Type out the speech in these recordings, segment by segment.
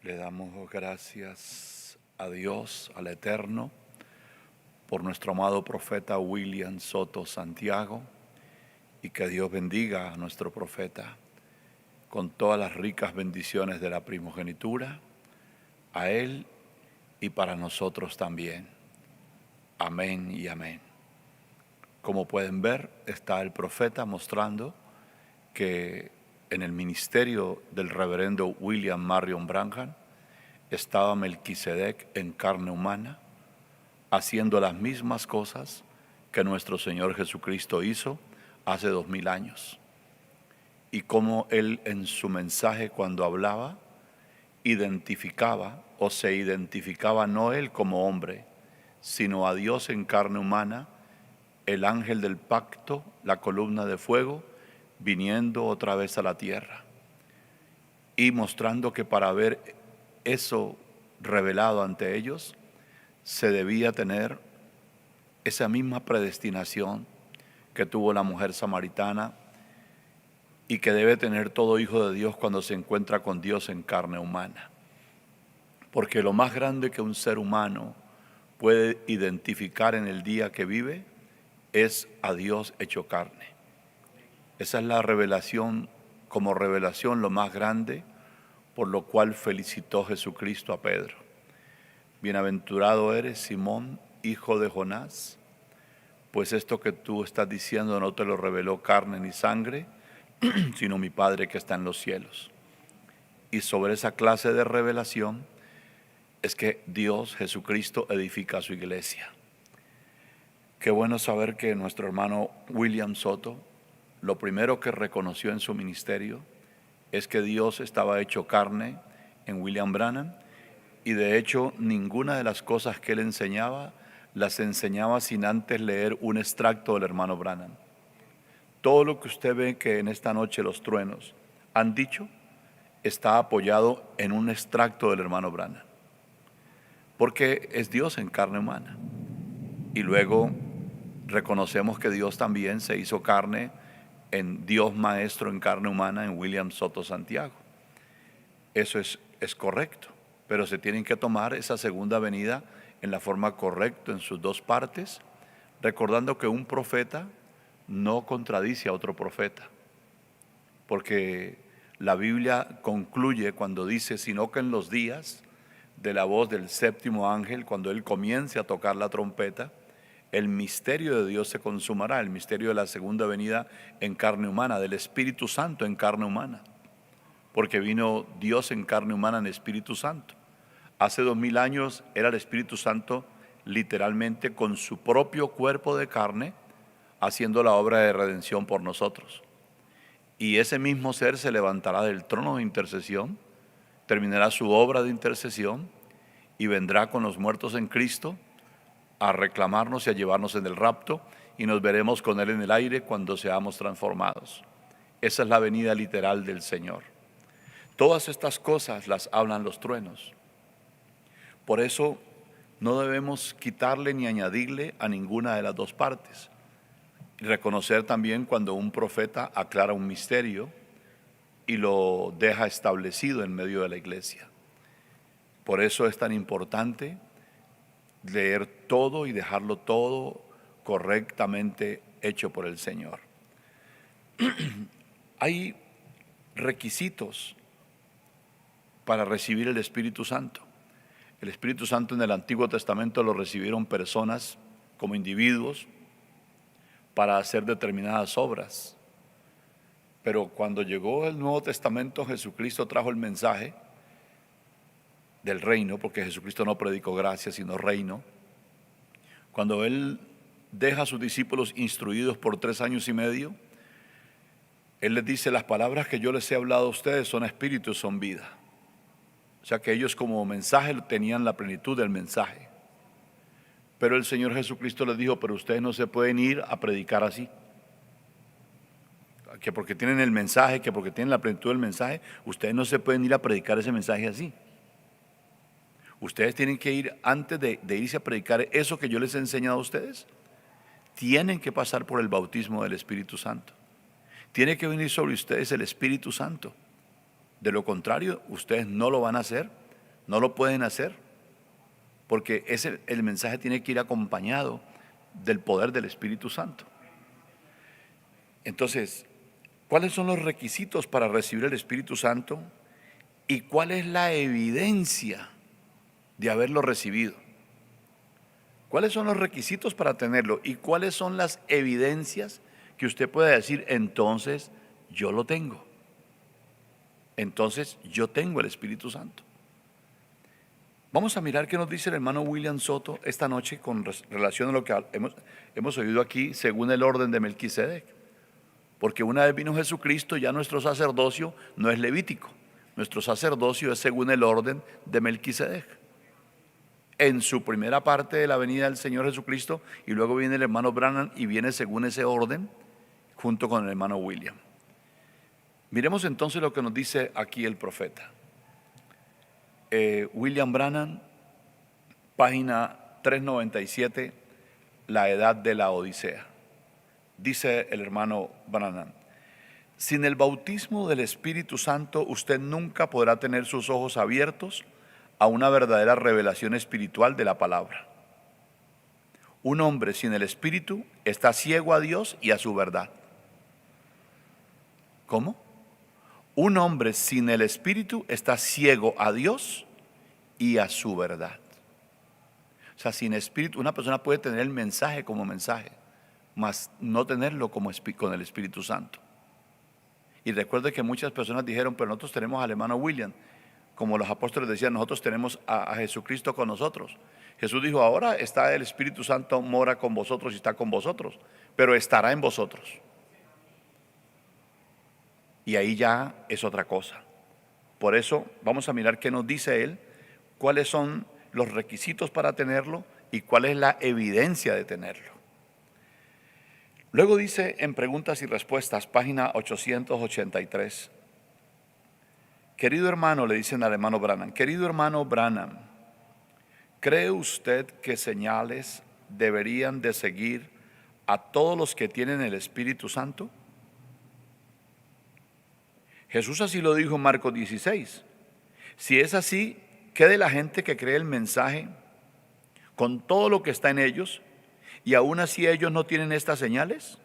Le damos gracias a Dios, al Eterno, por nuestro amado profeta William Soto Santiago, y que Dios bendiga a nuestro profeta con todas las ricas bendiciones de la primogenitura, a él y para nosotros también. Amén y amén. Como pueden ver, está el profeta mostrando que en el ministerio del reverendo William Marion Branham estaba Melquisedec en carne humana, haciendo las mismas cosas que nuestro Señor Jesucristo hizo hace 2000 años. Y cómo él en su mensaje, cuando hablaba, identificaba o se identificaba no él como hombre, sino a Dios en carne humana, el ángel del pacto, la columna de fuego, viniendo otra vez a la tierra y mostrando que para ver eso revelado ante ellos se debía tener esa misma predestinación que tuvo la mujer samaritana y que debe tener todo hijo de Dios cuando se encuentra con Dios en carne humana. Porque lo más grande que un ser humano puede identificar en el día que vive es a Dios hecho carne. Esa es la revelación, como revelación lo más grande, por lo cual felicitó Jesucristo a Pedro. Bienaventurado eres, Simón, hijo de Jonás, pues esto que tú estás diciendo no te lo reveló carne ni sangre, sino mi Padre que está en los cielos. Y sobre esa clase de revelación es que Dios, Jesucristo, edifica su iglesia. Qué bueno saber que nuestro hermano William Soto, lo primero que reconoció en su ministerio es que Dios estaba hecho carne en William Branham, y de hecho ninguna de las cosas que él enseñaba las enseñaba sin antes leer un extracto del hermano Branham. Todo lo que usted ve que en esta noche los truenos han dicho está apoyado en un extracto del hermano Branham, porque es Dios en carne humana. Y luego reconocemos que Dios también se hizo carne en Dios Maestro en carne humana en William Soto Santiago. Eso es correcto, pero se tienen que tomar esa segunda venida en la forma correcta en sus dos partes, recordando que un profeta no contradice a otro profeta, porque la Biblia concluye cuando dice, sino que en los días de la voz del séptimo ángel, cuando él comience a tocar la trompeta, el misterio de Dios se consumará, el misterio de la segunda venida en carne humana, del Espíritu Santo en carne humana, porque vino Dios en carne humana en Espíritu Santo. Hace 2000 años era el Espíritu Santo literalmente con su propio cuerpo de carne haciendo la obra de redención por nosotros. Y ese mismo ser se levantará del trono de intercesión, terminará su obra de intercesión y vendrá con los muertos en Cristo a reclamarnos y a llevarnos en el rapto, y nos veremos con Él en el aire cuando seamos transformados. Esa es la venida literal del Señor. Todas estas cosas las hablan los truenos. Por eso no debemos quitarle ni añadirle a ninguna de las dos partes. Reconocer también cuando un profeta aclara un misterio y lo deja establecido en medio de la iglesia. Por eso es tan importante leer todo y dejarlo todo correctamente hecho por el Señor. Hay requisitos para recibir el Espíritu Santo. El Espíritu Santo en el Antiguo Testamento lo recibieron personas como individuos para hacer determinadas obras. Pero cuando llegó el Nuevo Testamento, Jesucristo trajo el mensaje del reino, porque Jesucristo no predicó gracia, sino reino. Cuando Él deja a sus discípulos instruidos por 3 años y medio, Él les dice, las palabras que yo les he hablado a ustedes son espíritu y son vida. O sea que ellos como mensaje tenían la plenitud del mensaje. Pero el Señor Jesucristo les dijo, pero ustedes no se pueden ir a predicar así. Que porque tienen el mensaje, que porque tienen la plenitud del mensaje, ustedes no se pueden ir a predicar ese mensaje así. Ustedes tienen que ir, antes de irse a predicar eso que yo les he enseñado a ustedes, tienen que pasar por el bautismo del Espíritu Santo. Tiene que venir sobre ustedes el Espíritu Santo. De lo contrario, ustedes no lo van a hacer No lo pueden hacer porque el mensaje tiene que ir acompañado del poder del Espíritu Santo. Entonces, ¿cuáles son los requisitos para recibir el Espíritu Santo? ¿Y cuál es la evidencia de haberlo recibido? ¿Cuáles son los requisitos para tenerlo? ¿Y cuáles son las evidencias que usted puede decir, entonces yo lo tengo? Entonces yo tengo el Espíritu Santo. Vamos a mirar qué nos dice el hermano William Soto esta noche con relación a lo que hemos oído aquí según el orden de Melquisedec. Porque una vez vino Jesucristo, ya nuestro sacerdocio no es levítico. Nuestro sacerdocio es según el orden de Melquisedec. En su primera parte de la venida del Señor Jesucristo, y luego viene el hermano Branham y viene según ese orden junto con el hermano William. Miremos entonces lo que nos dice aquí el profeta. William Branham, página 397, la edad de la Odisea. Dice el hermano Branham: sin el bautismo del Espíritu Santo, usted nunca podrá tener sus ojos abiertos a una verdadera revelación espiritual de la palabra. Un hombre sin el Espíritu está ciego a Dios y a su verdad. ¿Cómo? Un hombre sin el Espíritu está ciego a Dios y a su verdad. O sea, sin Espíritu, una persona puede tener el mensaje como mensaje, mas no tenerlo como con el Espíritu Santo. Y recuerde que muchas personas dijeron, pero nosotros tenemos al hermano William. Como los apóstoles decían, nosotros tenemos a Jesucristo con nosotros. Jesús dijo, ahora está el Espíritu Santo, mora con vosotros y está con vosotros, pero estará en vosotros. Y ahí ya es otra cosa. Por eso vamos a mirar qué nos dice él, cuáles son los requisitos para tenerlo y cuál es la evidencia de tenerlo. Luego dice en Preguntas y Respuestas, página 883. Querido hermano, le dicen al hermano Branham, querido hermano Branham, ¿cree usted que señales deberían de seguir a todos los que tienen el Espíritu Santo? Jesús así lo dijo en Marcos 16. Si es así, ¿qué de la gente que cree el mensaje con todo lo que está en ellos y aún así ellos no tienen estas señales?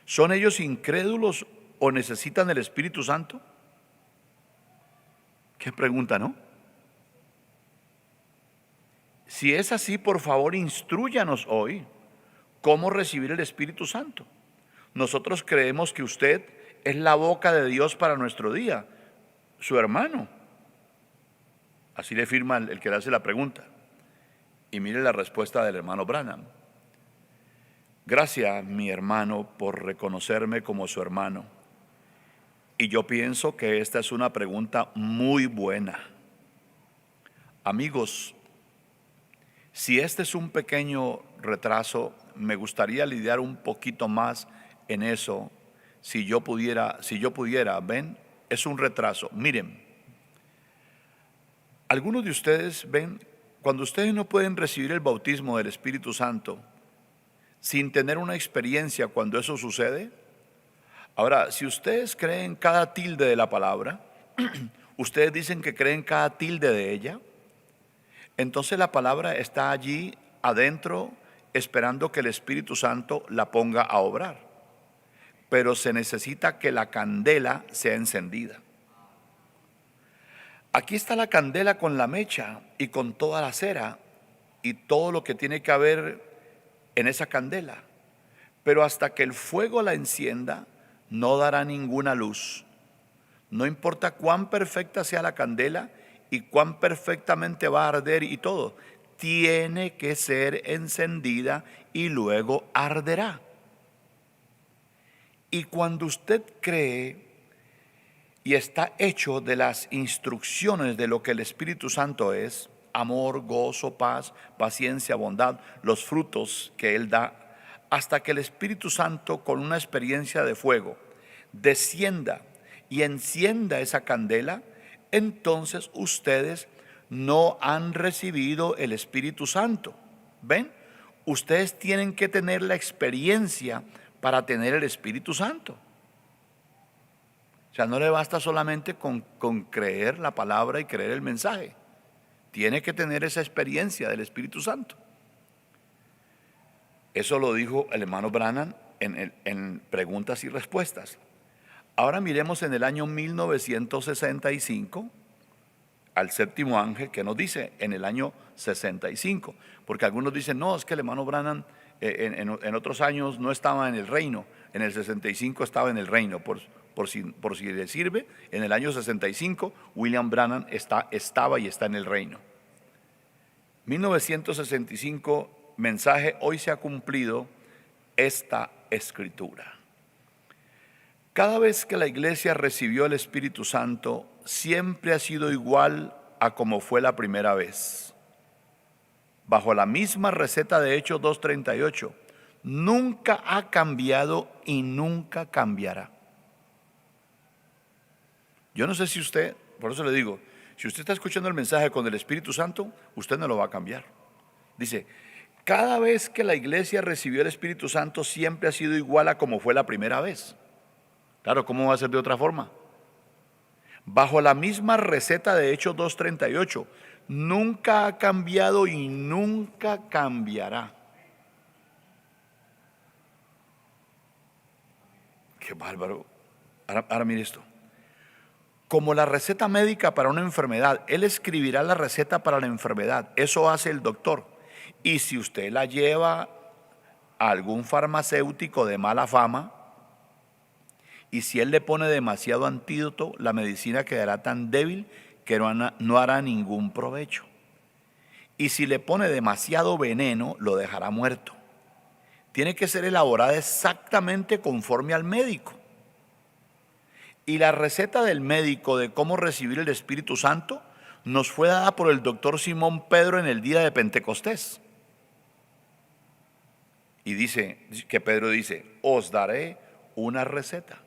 ¿Son ellos incrédulos o necesitan el Espíritu Santo? ¿Qué pregunta, no? Si es así, por favor, instrúyanos hoy cómo recibir el Espíritu Santo. Nosotros creemos que usted es la boca de Dios para nuestro día, su hermano. Así le firma el que le hace la pregunta. Y mire la respuesta del hermano Branham. Gracias, mi hermano, por reconocerme como su hermano. Y yo pienso que esta es una pregunta muy buena. Amigos, si este es un pequeño retraso, me gustaría lidiar un poquito más en eso. Si yo pudiera, ven, es un retraso. Miren, algunos de ustedes ven, cuando ustedes no pueden recibir el bautismo del Espíritu Santo sin tener una experiencia cuando eso sucede. Ahora, si ustedes creen cada tilde de la palabra, ustedes dicen que creen cada tilde de ella, entonces la palabra está allí adentro esperando que el Espíritu Santo la ponga a obrar. Pero se necesita que la candela sea encendida. Aquí está la candela con la mecha y con toda la cera y todo lo que tiene que haber en esa candela. Pero hasta que el fuego la encienda, no dará ninguna luz. No importa cuán perfecta sea la candela y cuán perfectamente va a arder y todo, tiene que ser encendida y luego arderá. Y cuando usted cree y está hecho de las instrucciones de lo que el Espíritu Santo es, amor, gozo, paz, paciencia, bondad, los frutos que Él da, hasta que el Espíritu Santo con una experiencia de fuego descienda y encienda esa candela, entonces ustedes no han recibido el Espíritu Santo. ¿Ven? Ustedes tienen que tener la experiencia para tener el Espíritu Santo. sea, no le basta solamente con creer la palabra y creer el mensaje. Tiene que tener esa experiencia del Espíritu Santo. Eso lo dijo el hermano Branham en preguntas y respuestas. Ahora miremos en el año 1965 al séptimo ángel, que nos dice en el año 65, porque algunos dicen, no, es que el hermano Branham en otros años no estaba en el reino, en el 65 estaba en el reino. Por si le sirve, en el año 65 William Branham estaba y está en el reino. 1965, mensaje: hoy se ha cumplido esta escritura. Cada vez que la iglesia recibió el Espíritu Santo, siempre ha sido igual a como fue la primera vez. Bajo la misma receta de Hechos 2:38, nunca ha cambiado y nunca cambiará. Yo no sé si usted, por eso le digo, si usted está escuchando el mensaje con el Espíritu Santo, usted no lo va a cambiar. Dice, cada vez que la iglesia recibió el Espíritu Santo, siempre ha sido igual a como fue la primera vez. Claro, ¿cómo va a ser de otra forma? Bajo la misma receta de Hechos 2:38, nunca ha cambiado y nunca cambiará. Qué bárbaro. Ahora mire esto. Como la receta médica para una enfermedad, él escribirá la receta para la enfermedad. Eso hace el doctor. Y si usted la lleva a algún farmacéutico de mala fama, y si él le pone demasiado antídoto, la medicina quedará tan débil que no hará ningún provecho. Y si le pone demasiado veneno, lo dejará muerto. Tiene que ser elaborada exactamente conforme al médico. Y la receta del médico de cómo recibir el Espíritu Santo nos fue dada por el doctor Simón Pedro en el día de Pentecostés. Y dice que Pedro dice, os daré una receta.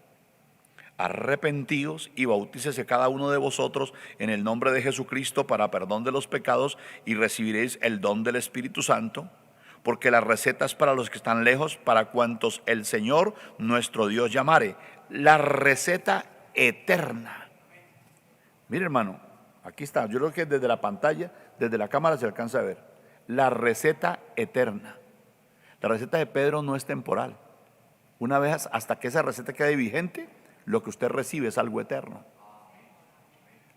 Arrepentíos y bautícese cada uno de vosotros en el nombre de Jesucristo para perdón de los pecados y recibiréis el don del Espíritu Santo, porque la receta es para los que están lejos, para cuantos el Señor nuestro Dios llamare. La receta eterna. Mire, hermano, aquí está. Yo creo que desde la pantalla, desde la cámara se alcanza a ver. La receta eterna. La receta de Pedro no es temporal. Una vez hasta que esa receta quede vigente, lo que usted recibe es algo eterno.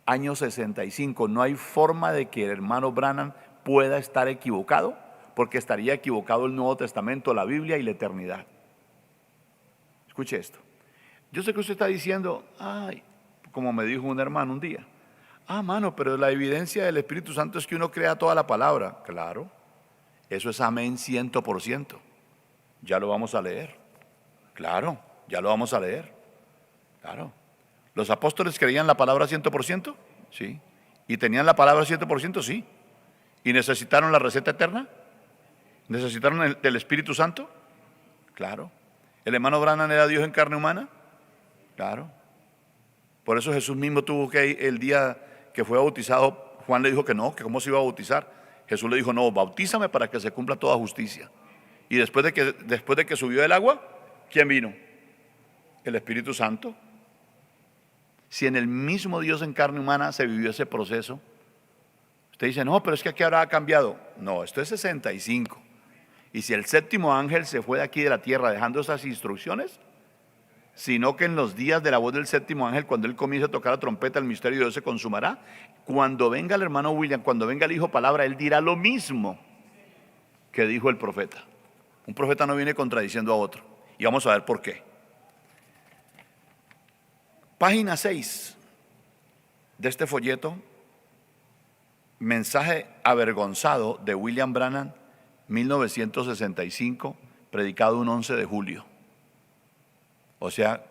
Año 65. No hay forma de que el hermano Branham pueda estar equivocado, porque estaría equivocado el Nuevo Testamento, la Biblia y la eternidad. Escuche esto. Yo sé que usted está diciendo, ay, como me dijo un hermano un día, mano, pero la evidencia del Espíritu Santo es que uno crea toda la palabra. Claro, eso es amén 100%. Ya lo vamos a leer. Claro, ya lo vamos a leer. Claro. ¿Los apóstoles creían la palabra 100%? Sí. ¿Y tenían la palabra 100%? Sí. ¿Y necesitaron la receta eterna? ¿Necesitaron del Espíritu Santo? Claro. ¿El hermano Branham era Dios en carne humana? Claro. Por eso Jesús mismo tuvo que ir el día que fue bautizado. Juan le dijo que no, que cómo se iba a bautizar. Jesús le dijo, no, bautízame para que se cumpla toda justicia. Y después de que subió del agua, ¿quién vino? El Espíritu Santo. Si en el mismo Dios en carne humana se vivió ese proceso, usted dice, no, pero es que aquí ahora ha cambiado. No, esto es 65. Y si el séptimo ángel se fue de aquí de la tierra dejando esas instrucciones, sino que en los días de la voz del séptimo ángel, cuando él comience a tocar la trompeta, el misterio de Dios se consumará. Cuando venga el hermano William, cuando venga el hijo palabra, él dirá lo mismo que dijo el profeta. Un profeta no viene contradiciendo a otro. Y vamos a ver por qué. Página 6 de este folleto, mensaje avergonzado de William Branham, 1965, predicado un 11 de julio. O sea,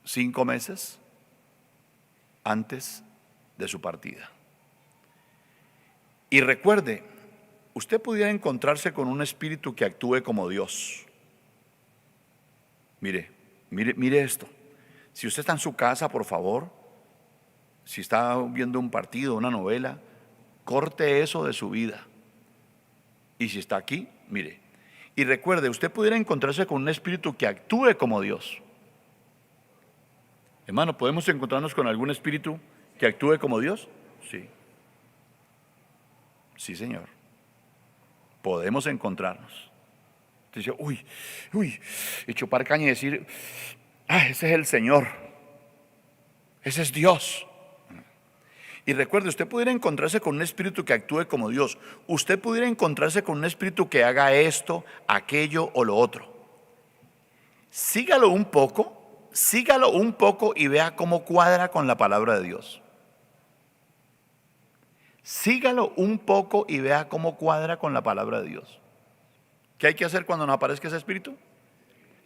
5 meses antes de su partida. Y recuerde, usted pudiera encontrarse con un espíritu que actúe como Dios. Mire esto. Si usted está en su casa, por favor, si está viendo un partido, una novela, corte eso de su vida. Y si está aquí, mire. Y recuerde, usted pudiera encontrarse con un espíritu que actúe como Dios. Hermano, ¿podemos encontrarnos con algún espíritu que actúe como Dios? Sí. Sí, Señor. Podemos encontrarnos. Dice, y chupar caña y decir, ese es el Señor. Ese es Dios. Y recuerde, usted pudiera encontrarse con un espíritu que actúe como Dios. Usted pudiera encontrarse con un espíritu que haga esto, aquello o lo otro. Sígalo un poco y vea cómo cuadra con la palabra de Dios. Sígalo un poco y vea cómo cuadra con la palabra de Dios. ¿Qué hay que hacer cuando nos aparezca ese espíritu?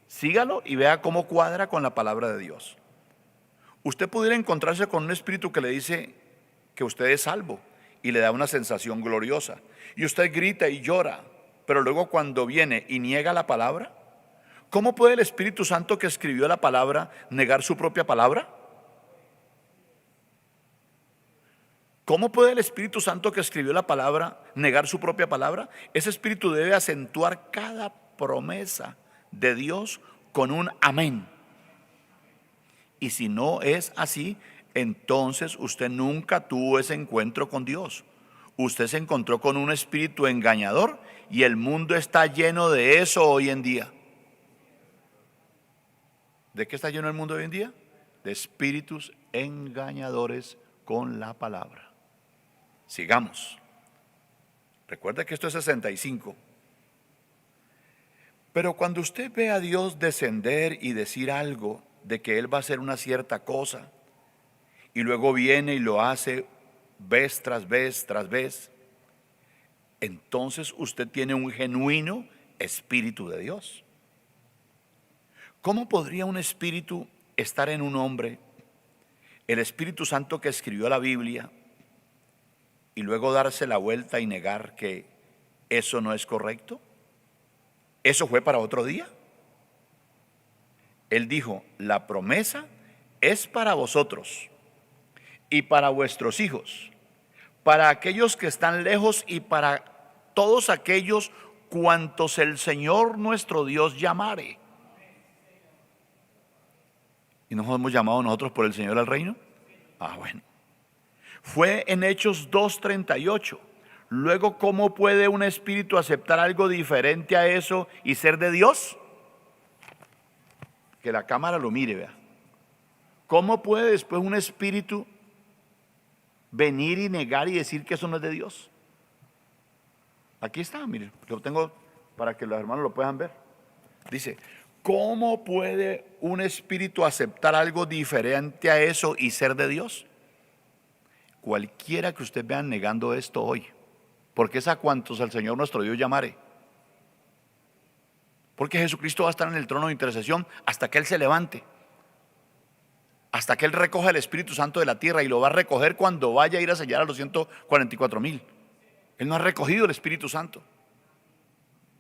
Sígalo y vea cómo cuadra con la palabra de Dios. Usted pudiera encontrarse con un espíritu que le dice que usted es salvo y le da una sensación gloriosa. Y usted grita y llora, pero luego cuando viene y niega la palabra, ¿cómo puede el Espíritu Santo que escribió la palabra negar su propia palabra? ¿Cómo puede el Espíritu Santo que escribió la palabra negar su propia palabra? Ese Espíritu debe acentuar cada promesa de Dios con un amén. Y si no es así, entonces usted nunca tuvo ese encuentro con Dios. Usted se encontró con un espíritu engañador y el mundo está lleno de eso hoy en día. ¿De qué está lleno el mundo hoy en día? De espíritus engañadores con la palabra. Sigamos. Recuerda que esto es 65. Pero cuando usted ve a Dios descender y decir algo de que Él va a hacer una cierta cosa, y luego viene y lo hace vez tras vez tras vez, entonces usted tiene un genuino espíritu de Dios. ¿Cómo podría un espíritu estar en un hombre, el Espíritu Santo que escribió la Biblia, y luego darse la vuelta y negar que eso no es correcto? ¿Eso fue para otro día? Él dijo, la promesa es para vosotros y para vuestros hijos, para aquellos que están lejos y para todos aquellos cuantos el Señor nuestro Dios llamare. ¿Y nos hemos llamado nosotros por el Señor al reino? Bueno. Fue en Hechos 2:38. Luego, ¿cómo puede un espíritu aceptar algo diferente a eso y ser de Dios? Que la cámara lo mire, vea. ¿Cómo puede después un espíritu venir y negar y decir que eso no es de Dios? Aquí está, mire, lo tengo para que los hermanos lo puedan ver. Dice, ¿cómo puede un espíritu aceptar algo diferente a eso y ser de Dios? Cualquiera que usted vea negando esto hoy, porque es a cuantos el Señor nuestro Dios llamare. Porque Jesucristo va a estar en el trono de intercesión hasta que Él se levante, hasta que Él recoja el Espíritu Santo de la tierra, y lo va a recoger cuando vaya a ir a sellar a los 144,000. Él no ha recogido el Espíritu Santo.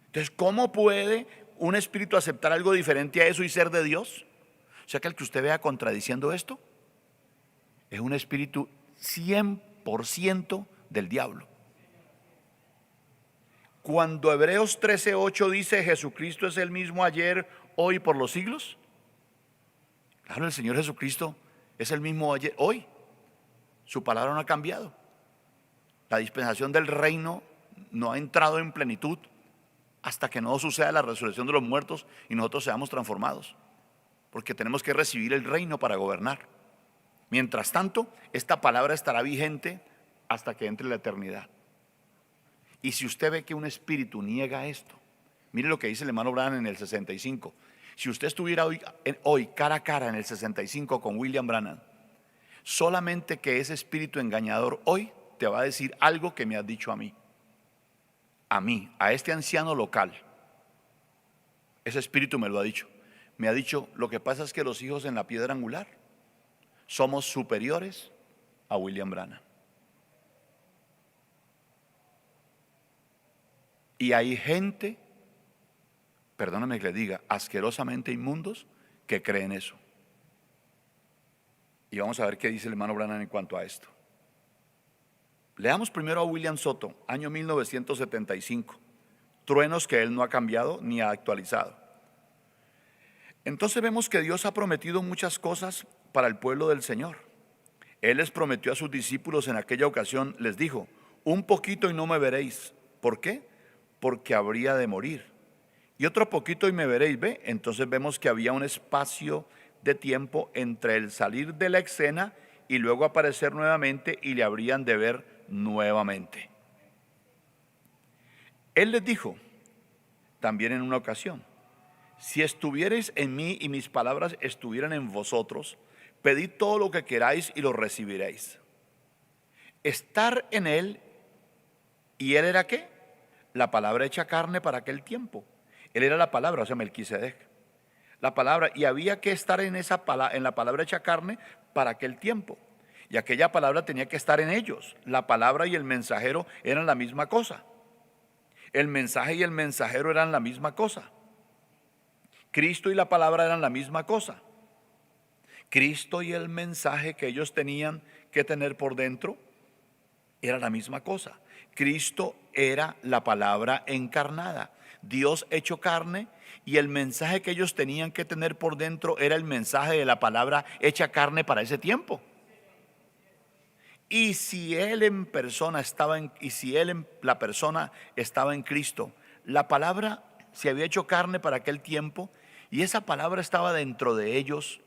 Entonces, ¿cómo puede un espíritu aceptar algo diferente a eso y ser de Dios? O sea que el que usted vea contradiciendo esto es un espíritu 100% del diablo. Cuando Hebreos 13:8 dice Jesucristo es el mismo ayer, hoy, por los siglos. Claro, el Señor Jesucristo es el mismo ayer, hoy. Su palabra no ha cambiado. La dispensación del reino no ha entrado en plenitud hasta que no suceda la resurrección de los muertos y nosotros seamos transformados, porque tenemos que recibir el reino para gobernar. Mientras tanto, esta palabra estará vigente hasta que entre la eternidad. Y si usted ve que un espíritu niega esto, mire lo que dice el hermano Branham en el 65. Si usted estuviera hoy cara a cara en el 65 con William Branham, solamente que ese espíritu engañador hoy te va a decir algo que me has dicho a mí, a este anciano local. Ese espíritu me lo ha dicho. Me ha dicho, lo que pasa es que los hijos en la piedra angular somos superiores a William Branham. Y hay gente, perdóname que le diga, asquerosamente inmundos que creen eso. Y vamos a ver qué dice el hermano Branham en cuanto a esto. Leamos primero a William Soto, año 1975. Truenos que él no ha cambiado ni ha actualizado. Entonces vemos que Dios ha prometido muchas cosas para el pueblo del Señor. Él les prometió a sus discípulos en aquella ocasión, les dijo: un poquito y no me veréis. ¿Por qué? Porque habría de morir. Y otro poquito y me veréis. ¿Ve? Entonces vemos que había un espacio de tiempo entre el salir de la escena y luego aparecer nuevamente, y le habrían de ver nuevamente. Él les dijo también en una ocasión: si estuvierais en mí y mis palabras estuvieran en vosotros, pedid todo lo que queráis y lo recibiréis. Estar en él, ¿y él era qué? La palabra hecha carne para aquel tiempo. Él era la palabra, o sea, Melquisedec. La palabra, y había que estar en en la palabra hecha carne para aquel tiempo. Y aquella palabra tenía que estar en ellos. La palabra y el mensajero eran la misma cosa. El mensaje y el mensajero eran la misma cosa. Cristo y la palabra eran la misma cosa. Cristo y el mensaje que ellos tenían que tener por dentro era la misma cosa. Cristo era la palabra encarnada, Dios hecho carne, y el mensaje que ellos tenían que tener por dentro era el mensaje de la palabra hecha carne para ese tiempo. Y si él en persona estaba la persona estaba en Cristo, la palabra se había hecho carne para aquel tiempo, y esa palabra estaba dentro de ellos.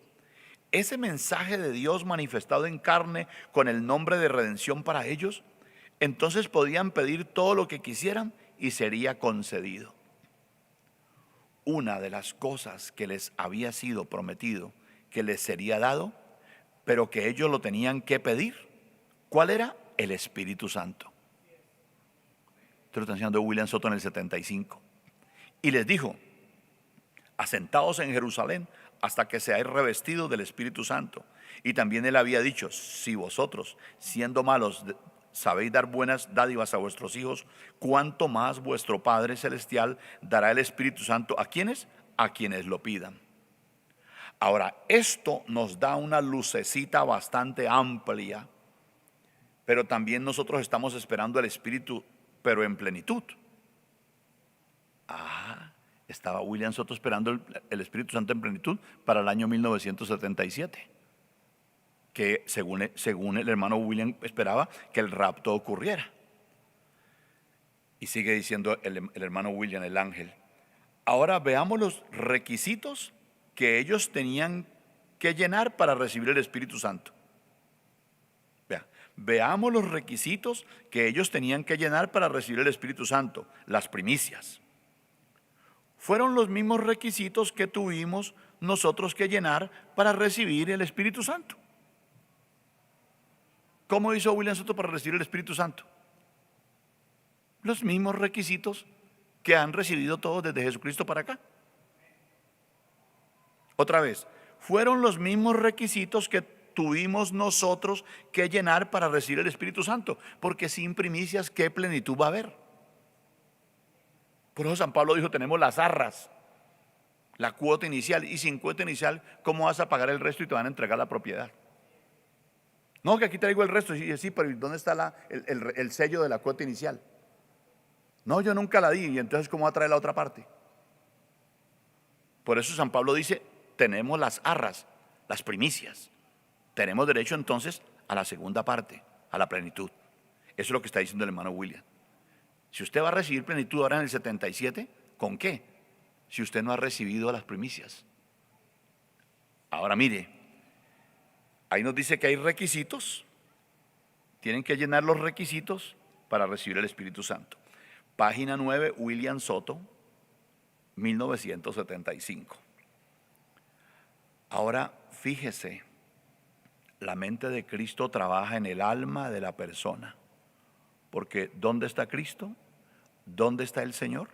Ese mensaje de Dios manifestado en carne con el nombre de redención para ellos, entonces podían pedir todo lo que quisieran y sería concedido. Una de las cosas que les había sido prometido que les sería dado, pero que ellos lo tenían que pedir, ¿cuál era? El Espíritu Santo. Esto lo está enseñando William Soto en el 75. Y les dijo: asentaos en Jerusalén hasta que seáis revestidos del Espíritu Santo. Y también él había dicho: si vosotros, siendo malos, sabéis dar buenas dádivas a vuestros hijos, cuánto más vuestro Padre Celestial dará el Espíritu Santo a quienes, a quienes lo pidan. Ahora, esto nos da una lucecita bastante amplia, pero también nosotros estamos esperando el Espíritu, pero en plenitud. Estaba William Soto esperando el Espíritu Santo en plenitud para el año 1977, que según el hermano William esperaba que el rapto ocurriera. Y sigue diciendo el hermano William, el ángel: ahora veamos los requisitos que ellos tenían que llenar para recibir el Espíritu Santo. Veamos los requisitos que ellos tenían que llenar para recibir el Espíritu Santo. Las primicias fueron los mismos requisitos que tuvimos nosotros que llenar para recibir el Espíritu Santo. ¿Cómo hizo William Soto para recibir el Espíritu Santo? Los mismos requisitos que han recibido todos desde Jesucristo para acá. Otra vez, fueron los mismos requisitos que tuvimos nosotros que llenar para recibir el Espíritu Santo, porque sin primicias, ¿qué plenitud va a haber? Por eso San Pablo dijo: tenemos las arras, la cuota inicial, y sin cuota inicial, ¿cómo vas a pagar el resto y te van a entregar la propiedad? No, que aquí traigo el resto. Y sí, pero ¿dónde está el sello de la cuota inicial? No, yo nunca la di, y entonces ¿cómo va a traer la otra parte? Por eso San Pablo dice: tenemos las arras, las primicias. Tenemos derecho entonces a la segunda parte, a la plenitud. Eso es lo que está diciendo el hermano William. Si usted va a recibir plenitud ahora en el 77, ¿con qué? Si usted no ha recibido las primicias. Ahora mire, ahí nos dice que hay requisitos. Tienen que llenar los requisitos para recibir el Espíritu Santo. Página 9, William Soto, 1975. Ahora fíjese, la mente de Cristo trabaja en el alma de la persona. Porque ¿dónde está Cristo? ¿Dónde está el Señor?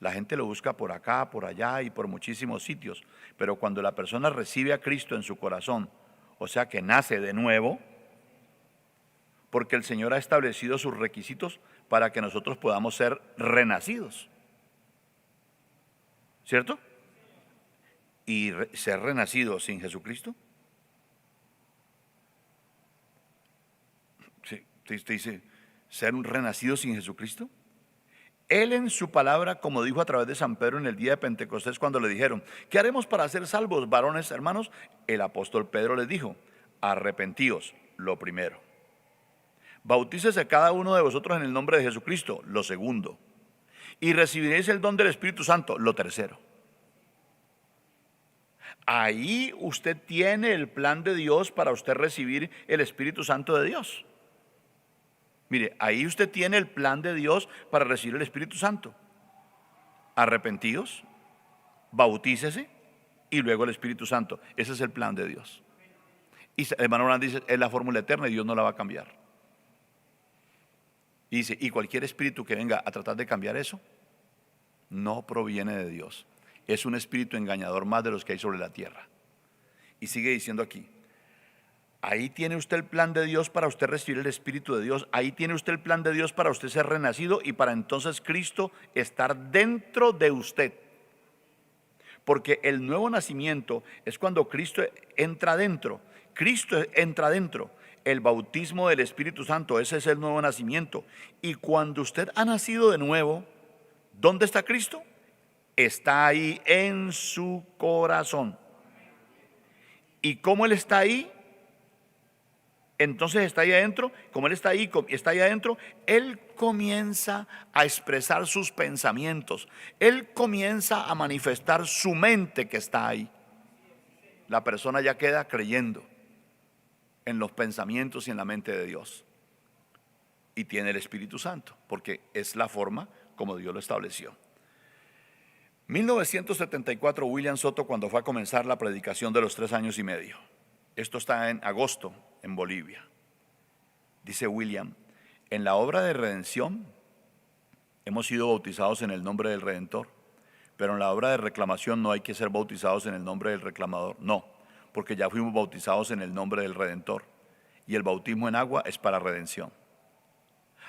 La gente lo busca por acá, por allá y por muchísimos sitios. Pero cuando la persona recibe a Cristo en su corazón, o sea que nace de nuevo, porque el Señor ha establecido sus requisitos para que nosotros podamos ser renacidos. ¿Cierto? ¿Y ser renacido sin Jesucristo? Sí, usted dice, ¿ser un renacido sin Jesucristo? Él en su palabra, como dijo a través de San Pedro en el día de Pentecostés, cuando le dijeron: ¿qué haremos para ser salvos, varones hermanos? El apóstol Pedro les dijo: arrepentíos, lo primero. Bautícese cada uno de vosotros en el nombre de Jesucristo, lo segundo. Y recibiréis el don del Espíritu Santo, lo tercero. Ahí usted tiene el plan de Dios para usted recibir el Espíritu Santo de Dios. Mire, ahí usted tiene el plan de Dios para recibir el Espíritu Santo. Arrepentíos, bautícese y luego el Espíritu Santo. Ese es el plan de Dios. Y el hermano Brand dice: es la fórmula eterna y Dios no la va a cambiar. Y dice: y cualquier espíritu que venga a tratar de cambiar eso, no proviene de Dios. Es un espíritu engañador más de los que hay sobre la tierra. Y sigue diciendo aquí: ahí tiene usted el plan de Dios para usted recibir el Espíritu de Dios. Ahí tiene usted el plan de Dios para usted ser renacido y para entonces Cristo estar dentro de usted. Porque el nuevo nacimiento es cuando Cristo entra dentro. Cristo entra dentro. El bautismo del Espíritu Santo, ese es el nuevo nacimiento. Y cuando usted ha nacido de nuevo, ¿dónde está Cristo? Está ahí en su corazón. ¿Y cómo Él está ahí? Entonces está ahí adentro. Como Él está ahí adentro, Él comienza a expresar sus pensamientos. Él comienza a manifestar su mente que está ahí. La persona ya queda creyendo en los pensamientos y en la mente de Dios. Y tiene el Espíritu Santo, porque es la forma como Dios lo estableció. 1974, William Soto, cuando fue a comenzar la predicación de los 3 años y medio. Esto está en agosto, en Bolivia. Dice William: en la obra de redención hemos sido bautizados en el nombre del Redentor, pero en la obra de reclamación no hay que ser bautizados en el nombre del reclamador. No, porque ya fuimos bautizados en el nombre del Redentor, y el bautismo en agua es para redención.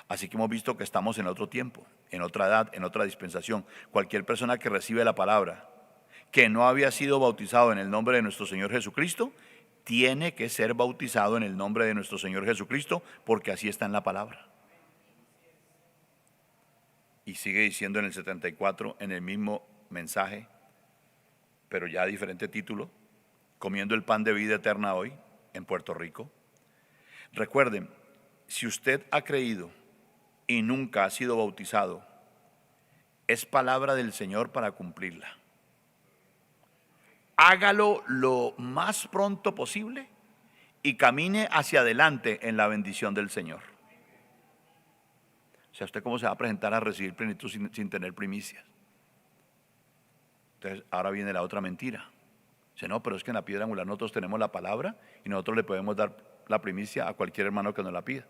Así que hemos visto que estamos en otro tiempo, en otra edad, en otra dispensación. Cualquier persona que recibe la palabra, que no había sido bautizado en el nombre de nuestro Señor Jesucristo, tiene que ser bautizado en el nombre de nuestro Señor Jesucristo, porque así está en la palabra. Y sigue diciendo en el 74, en el mismo mensaje, pero ya diferente título: comiendo el pan de vida eterna hoy en Puerto Rico. Recuerden, si usted ha creído y nunca ha sido bautizado, es palabra del Señor para cumplirla. Hágalo lo más pronto posible y camine hacia adelante en la bendición del Señor. O sea, ¿usted cómo se va a presentar a recibir plenitud sin tener primicias? Entonces, ahora viene la otra mentira. Dice: no, pero es que en la piedra angular nosotros tenemos la palabra y nosotros le podemos dar la primicia a cualquier hermano que nos la pida.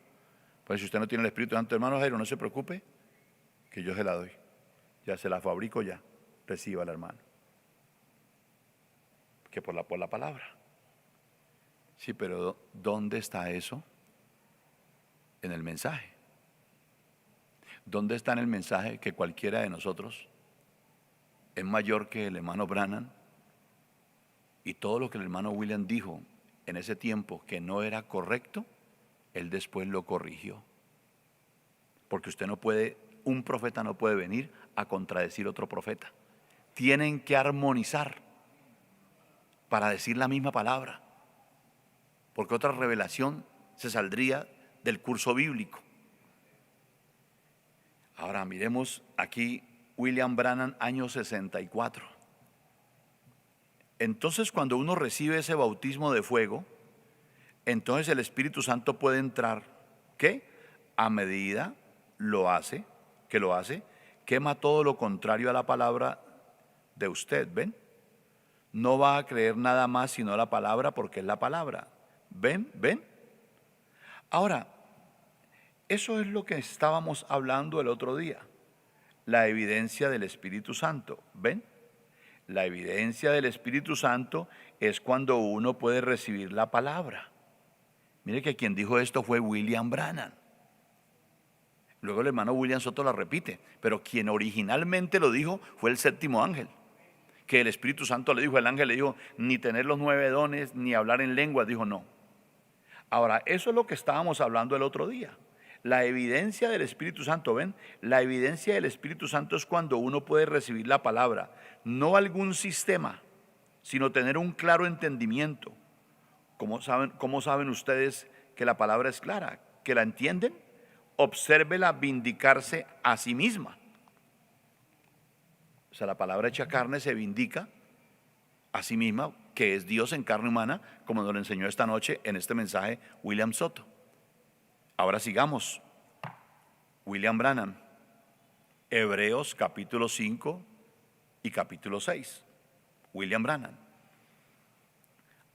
Pues si usted no tiene el Espíritu Santo, hermano Jairo, no se preocupe, que yo se la doy. Ya se la fabrico, ya. Reciba al hermano. Que por la palabra. Sí, pero ¿dónde está eso? En el mensaje. ¿Dónde está en el mensaje que cualquiera de nosotros es mayor que el hermano Branham? Y todo lo que el hermano William dijo en ese tiempo que no era correcto, él después lo corrigió. Porque usted no puede, un profeta no puede venir a contradecir otro profeta. Tienen que armonizar para decir la misma palabra, porque otra revelación se saldría del curso bíblico. Ahora miremos aquí William Branham, año 64. Entonces, cuando uno recibe ese bautismo de fuego, entonces el Espíritu Santo puede entrar. ¿Qué? A medida que lo hace, quema todo lo contrario a la palabra de usted. ¿Ven? No va a creer nada más sino la palabra, porque es la palabra. ¿Ven? Ahora, eso es lo que estábamos hablando el otro día. La evidencia del Espíritu Santo. ¿Ven? La evidencia del Espíritu Santo es cuando uno puede recibir la palabra. Mire que quien dijo esto fue William Branham. Luego el hermano William Soto la repite, pero quien originalmente lo dijo fue el séptimo ángel. Que el Espíritu Santo le dijo, el ángel le dijo, ni tener los 9 dones, ni hablar en lenguas, dijo no. Ahora, eso es lo que estábamos hablando el otro día. La evidencia del Espíritu Santo, ¿ven? La evidencia del Espíritu Santo es cuando uno puede recibir la palabra, no algún sistema, sino tener un claro entendimiento. Cómo saben ustedes que la palabra es clara? ¿Que la entienden? Obsérvela vindicarse a sí misma. O sea, la palabra hecha carne se vindica a sí misma, que es Dios en carne humana, como nos lo enseñó esta noche en este mensaje William Soto. Ahora sigamos. William Branham, Hebreos capítulo 5 y capítulo 6. William Branham.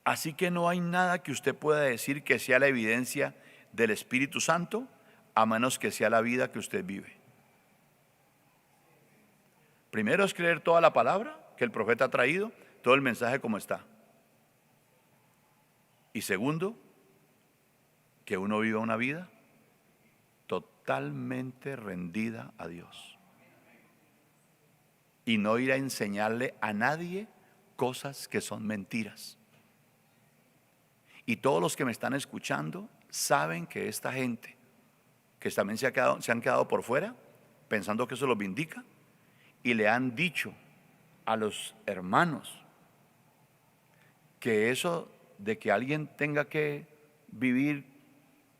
Así que no hay nada que usted pueda decir que sea la evidencia del Espíritu Santo, a menos que sea la vida que usted vive. Primero es creer toda la palabra que el profeta ha traído, todo el mensaje como está. Y segundo, que uno viva una vida totalmente rendida a Dios. Y no ir a enseñarle a nadie cosas que son mentiras. Y todos los que me están escuchando saben que esta gente que también se han quedado por fuera, pensando que eso los vindica, y le han dicho a los hermanos que eso de que alguien tenga que vivir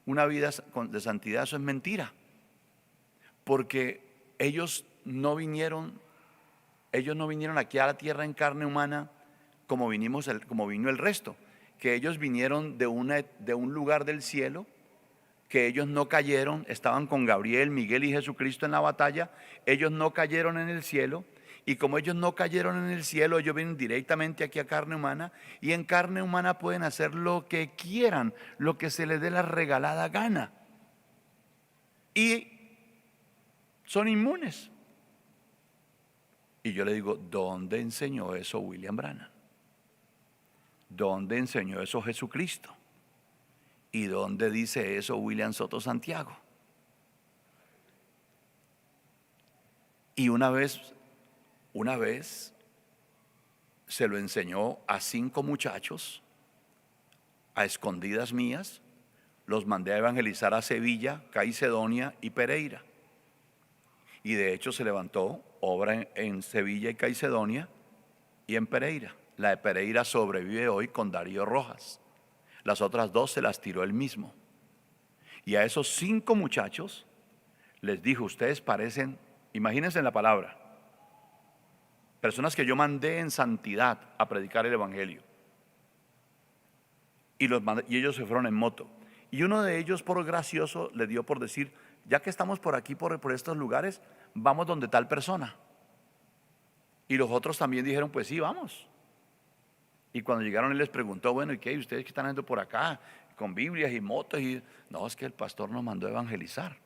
una vida de santidad, eso es mentira, porque ellos no vinieron aquí a la tierra en carne humana como vino el resto, que ellos vinieron de un lugar del cielo, que ellos no cayeron, estaban con Gabriel, Miguel y Jesucristo en la batalla, ellos no cayeron en el cielo, y como ellos no cayeron en el cielo, ellos vienen directamente aquí a carne humana, y en carne humana pueden hacer lo que quieran, lo que se les dé la regalada gana, y son inmunes. Y yo le digo, ¿dónde enseñó eso William Branham? ¿Dónde enseñó eso Jesucristo? ¿Y dónde dice eso William Soto Santiago? Y una vez se lo enseñó a 5 muchachos, a escondidas mías, los mandé a evangelizar a Sevilla, Caicedonia y Pereira. Y de hecho se levantó obra en Sevilla y Caicedonia y en Pereira. La de Pereira sobrevive hoy con Darío Rojas. Las otras 2 se las tiró él mismo. Y a esos 5 muchachos les dijo, ustedes parecen, imagínense en la palabra, personas que yo mandé en santidad a predicar el evangelio. Y ellos se fueron en moto. Y uno de ellos, por gracioso, le dio por decir, ya que estamos por aquí, por estos lugares, vamos donde tal persona. Y los otros también dijeron, pues sí, vamos. Y cuando llegaron él les preguntó, bueno, ¿y qué? ¿Ustedes qué están haciendo por acá? Con Biblias y motos. No, es que el pastor nos mandó a evangelizar.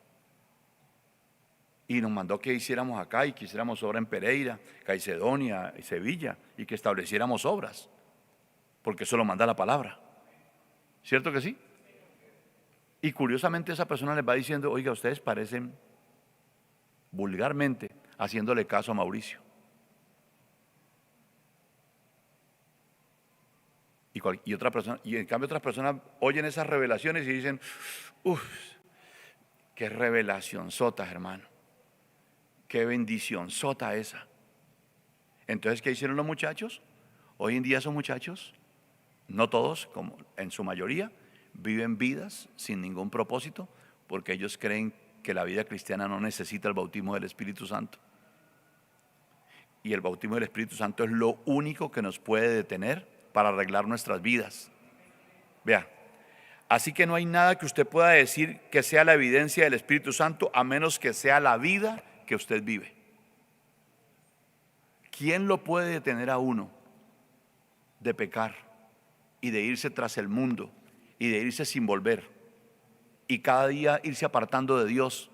Y nos mandó que hiciéramos acá y que hiciéramos obra en Pereira, Caicedonia y Sevilla, y que estableciéramos obras. Porque eso lo manda la palabra. ¿Cierto que sí? Y curiosamente esa persona les va diciendo, oiga, ustedes parecen vulgarmente haciéndole caso a Mauricio. Y otra persona, y en cambio otras personas oyen esas revelaciones y dicen, uff, qué revelación sota, hermano, qué bendición sota esa. Entonces, ¿qué hicieron los muchachos? Hoy en día esos muchachos, no todos, como en su mayoría, viven vidas sin ningún propósito, porque ellos creen que la vida cristiana no necesita el bautismo del Espíritu Santo. Y el bautismo del Espíritu Santo es lo único que nos puede detener para arreglar nuestras vidas. Vea, así que no hay nada que usted pueda decir que sea la evidencia del Espíritu Santo, a menos que sea la vida que usted vive. ¿Quién lo puede detener a uno de pecar y de irse tras el mundo y de irse sin volver y cada día irse apartando de Dios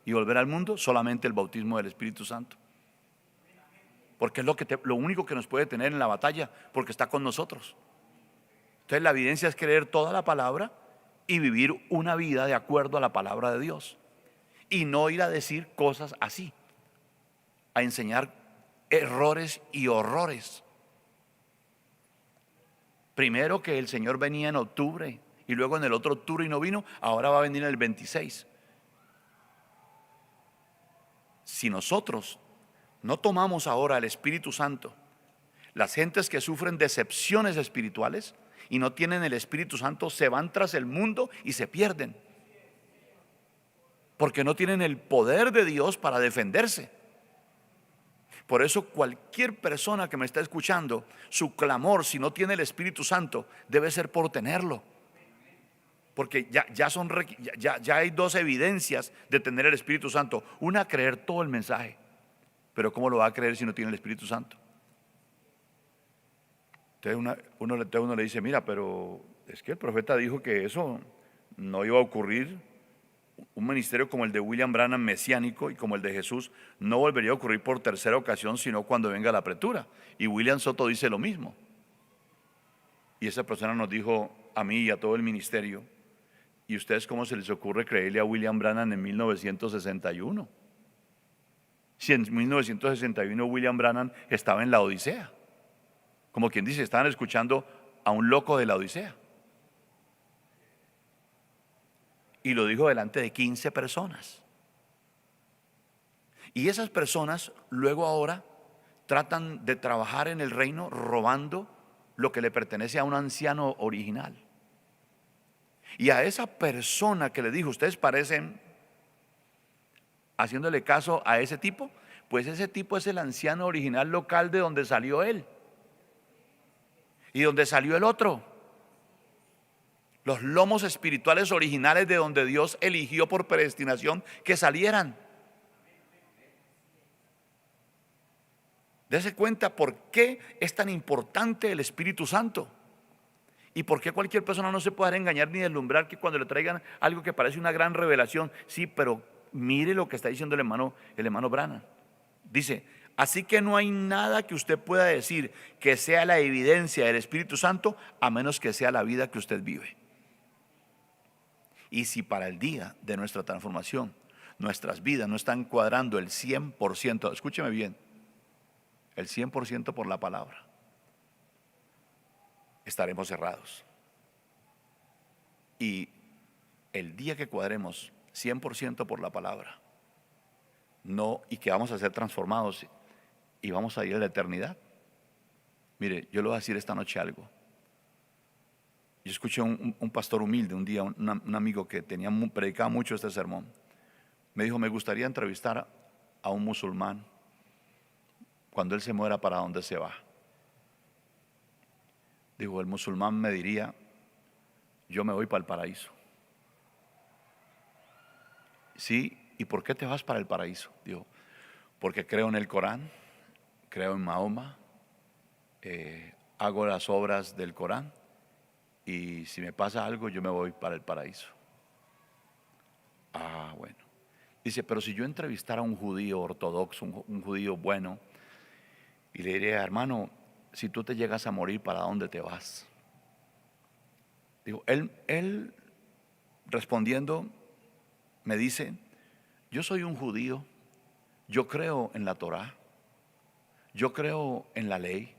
y volver al mundo? Solamente el bautismo del Espíritu Santo. Porque es lo único que nos puede tener en la batalla, porque está con nosotros. Entonces la evidencia es creer toda la palabra y vivir una vida de acuerdo a la palabra de Dios. Y no ir a decir cosas así, a enseñar errores y horrores. Primero que el Señor venía en octubre y luego en el otro octubre y no vino, ahora va a venir el 26. si nosotros no tomamos ahora el Espíritu Santo, las gentes que sufren decepciones espirituales y no tienen el Espíritu Santo se van tras el mundo y se pierden, porque no tienen el poder de Dios para defenderse. Por eso cualquier persona que me está escuchando, su clamor, si no tiene el Espíritu Santo, debe ser por tenerlo. Porque ya hay dos evidencias de tener el Espíritu Santo. Una, creer todo el mensaje. Pero ¿cómo lo va a creer si no tiene el Espíritu Santo? Entonces uno le dice, mira, pero es que el profeta dijo que eso no iba a ocurrir. Un ministerio como el de William Branham, mesiánico, y como el de Jesús, no volvería a ocurrir por tercera ocasión, sino cuando venga la apretura. Y William Soto dice lo mismo. Y esa persona nos dijo a mí y a todo el ministerio, ¿y ustedes cómo se les ocurre creerle a William Branham en 1961? Si en 1961 William Branham estaba en la Odisea. Como quien dice, estaban escuchando a un loco de la Odisea. Y lo dijo delante de 15 personas. Y esas personas luego ahora tratan de trabajar en el reino robando lo que le pertenece a un anciano original. Y a esa persona que le dijo, ustedes parecen haciéndole caso a ese tipo, pues ese tipo es el anciano original local de donde salió él y donde salió el otro. Los lomos espirituales originales de donde Dios eligió por predestinación que salieran. Dese cuenta por qué es tan importante el Espíritu Santo y por qué cualquier persona no se puede dejar engañar ni deslumbrar que cuando le traigan algo que parece una gran revelación. Sí, pero mire lo que está diciendo el hermano Branham. Dice, así que no hay nada que usted pueda decir que sea la evidencia del Espíritu Santo a menos que sea la vida que usted vive. Y si para el día de nuestra transformación nuestras vidas no están cuadrando el 100%, escúcheme bien, el 100% por la palabra, estaremos cerrados. Y el día que cuadremos 100% por la palabra, no, y que vamos a ser transformados y vamos a ir a la eternidad. Mire, yo le voy a decir esta noche algo. Yo escuché un pastor humilde un día, un amigo que predicaba mucho este sermón. Me dijo, me gustaría entrevistar a un musulmán cuando él se muera, ¿para dónde se va? Digo, el musulmán me diría, yo me voy para el paraíso. Sí, ¿y por qué te vas para el paraíso? Digo, porque creo en el Corán, creo en Mahoma, hago las obras del Corán, y si me pasa algo yo me voy para el paraíso. Ah, bueno. Dice, pero si yo entrevistara a un judío ortodoxo, un judío bueno, y le diría, hermano, si tú te llegas a morir, ¿para dónde te vas? Digo, él respondiendo me dice, yo soy un judío, yo creo en la Torá, yo creo en la ley,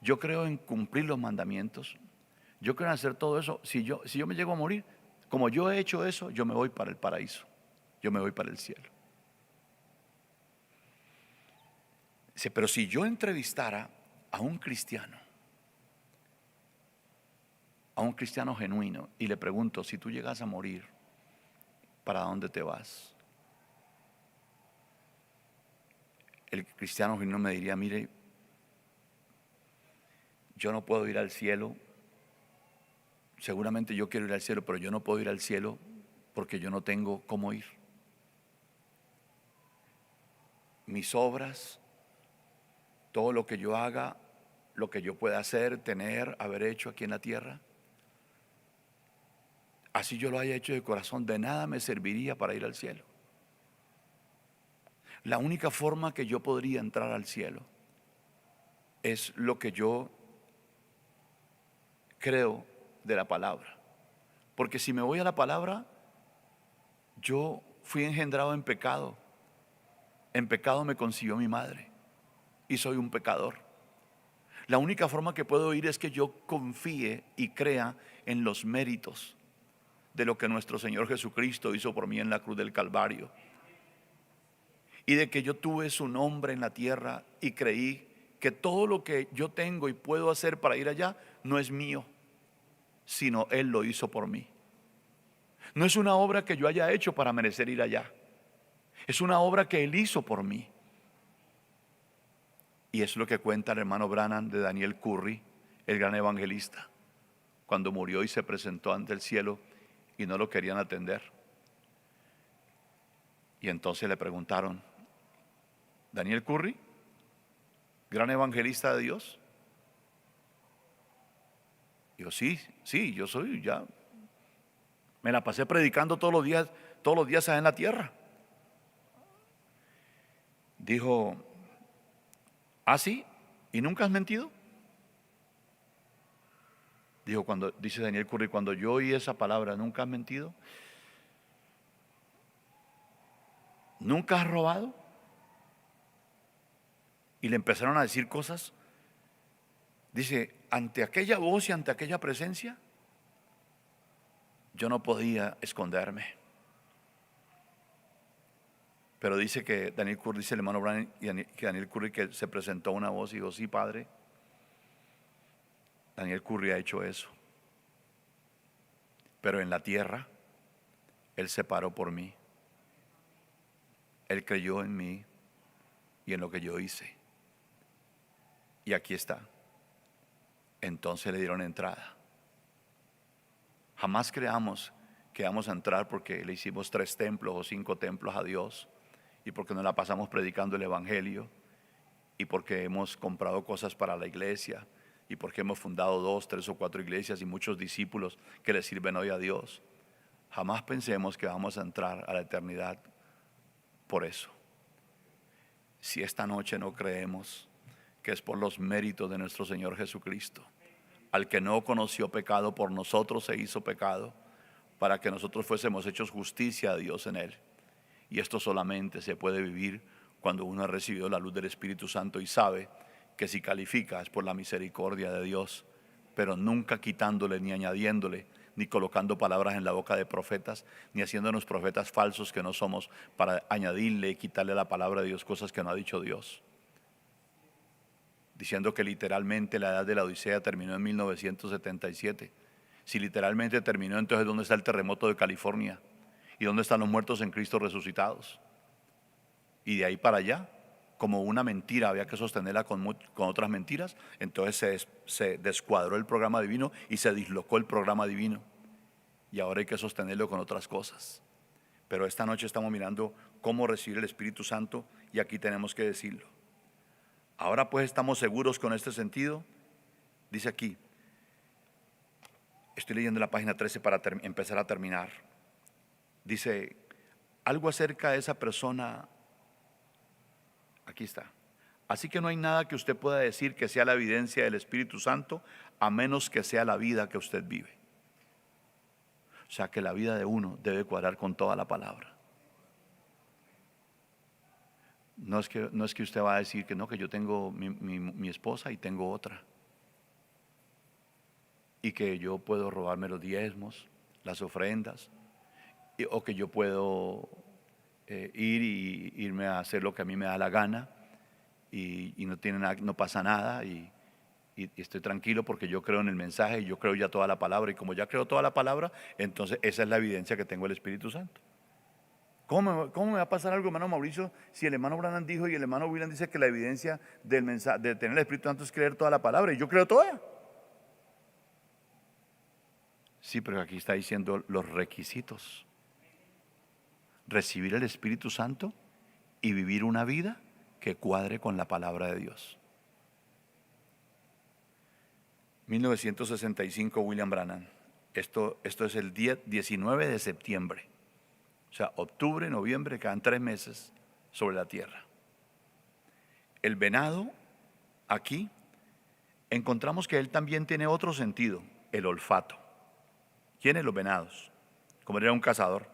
yo creo en cumplir los mandamientos, yo creo en hacer todo eso. Si yo me llego a morir, como yo he hecho eso, yo me voy para el paraíso, yo me voy para el cielo. Dice, pero si yo entrevistara a un cristiano genuino, y le pregunto, si tú llegas a morir, ¿para dónde te vas? El cristiano genuino me diría, mire, yo no puedo ir al cielo. Seguramente yo quiero ir al cielo, pero yo no puedo ir al cielo porque yo no tengo cómo ir. Mis obras, todo lo que yo haga, lo que yo pueda hacer, tener, haber hecho aquí en la tierra, así yo lo haya hecho de corazón, de nada me serviría para ir al cielo. La única forma que yo podría entrar al cielo es lo que yo creo de la palabra. Porque si me voy a la palabra, yo fui engendrado en pecado me concibió mi madre y soy un pecador. La única forma que puedo ir es que yo confíe y crea en los méritos de lo que nuestro Señor Jesucristo hizo por mí en la cruz del Calvario. y de que yo tuve su nombre en la tierra y creí que todo lo que yo tengo y puedo hacer para ir allá no es mío, sino Él lo hizo por mí. No es una obra que yo haya hecho para merecer ir allá, es una obra que Él hizo por mí. Y es lo que cuenta el hermano Branham de Daniel Curry, el gran evangelista, cuando murió y se presentó ante el cielo y no lo querían atender. Y entonces le preguntaron: Daniel Curry, gran evangelista de Dios. Dijo: sí, sí, yo soy, ya me la pasé predicando todos los días allá en la tierra. Dijo: ¿ah, sí? ¿Y nunca has mentido? Dijo, dice Daniel Curry, cuando yo oí esa palabra, ¿nunca has mentido? ¿Nunca has robado? Y le empezaron a decir cosas. Dice, ante aquella voz y ante aquella presencia, yo no podía esconderme. Pero dice que Daniel Curry, dice el hermano Branham, que Daniel Curry, que se presentó una voz y dijo: sí, padre, Daniel Curry ha hecho eso. Pero en la tierra, Él se paró por mí. Él creyó en mí y en lo que yo hice. Y aquí está. Entonces le dieron entrada. Jamás creamos que vamos a entrar porque le hicimos 3 templos o 5 templos a Dios, y porque nos la pasamos predicando el evangelio, y porque hemos comprado cosas para la iglesia, y porque hemos fundado 2, 3 o 4 iglesias y muchos discípulos que le sirven hoy a Dios. Jamás pensemos que vamos a entrar a la eternidad por eso. Si esta noche no creemos que es por los méritos de nuestro Señor Jesucristo, al que no conoció pecado, por nosotros se hizo pecado, para que nosotros fuésemos hechos justicia a Dios en Él. Y esto solamente se puede vivir cuando uno ha recibido la luz del Espíritu Santo y sabe que si califica es por la misericordia de Dios, pero nunca quitándole ni añadiéndole, ni colocando palabras en la boca de profetas, ni haciéndonos profetas falsos que no somos, para añadirle y quitarle a la palabra de Dios cosas que no ha dicho Dios. Diciendo que literalmente la edad de la Odisea terminó en 1977. Si literalmente terminó, entonces ¿dónde está el terremoto de California? ¿Y dónde están los muertos en Cristo resucitados? Y de ahí para allá, como una mentira había que sostenerla con otras mentiras, entonces se descuadró el programa divino y se dislocó el programa divino. Y ahora hay que sostenerlo con otras cosas. Pero esta noche estamos mirando cómo recibir el Espíritu Santo, y aquí tenemos que decirlo. Ahora pues estamos seguros con este sentido. Dice aquí, estoy leyendo la página 13 para empezar a terminar. Dice algo acerca de esa persona. Aquí está. Así que no hay nada que usted pueda decir que sea la evidencia del Espíritu Santo, a menos que sea la vida que usted vive. O sea que la vida de uno debe cuadrar con toda la palabra. No es que usted va a decir que no, que yo tengo mi esposa y tengo otra, y que yo puedo robarme los diezmos, las ofrendas, o que yo puedo irme a hacer lo que a mí me da la gana, y no pasa nada, y estoy tranquilo porque yo creo en el mensaje y yo creo ya toda la palabra, y como ya creo toda la palabra, entonces esa es la evidencia que tengo del Espíritu Santo. ¿Cómo me va a pasar algo, hermano Mauricio, si el hermano Branham dijo y el hermano William dice que la evidencia del mensaje, de tener el Espíritu Santo, es creer toda la palabra, y yo creo toda? Sí, pero aquí está diciendo los requisitos: recibir el Espíritu Santo y vivir una vida que cuadre con la palabra de Dios. 1965, William Branham. Esto es el día 19 de septiembre. O sea, octubre, noviembre, quedan 3 meses sobre la tierra. El venado, aquí, encontramos que él también tiene otro sentido, el olfato. ¿Quiénes los venados? Como era un cazador,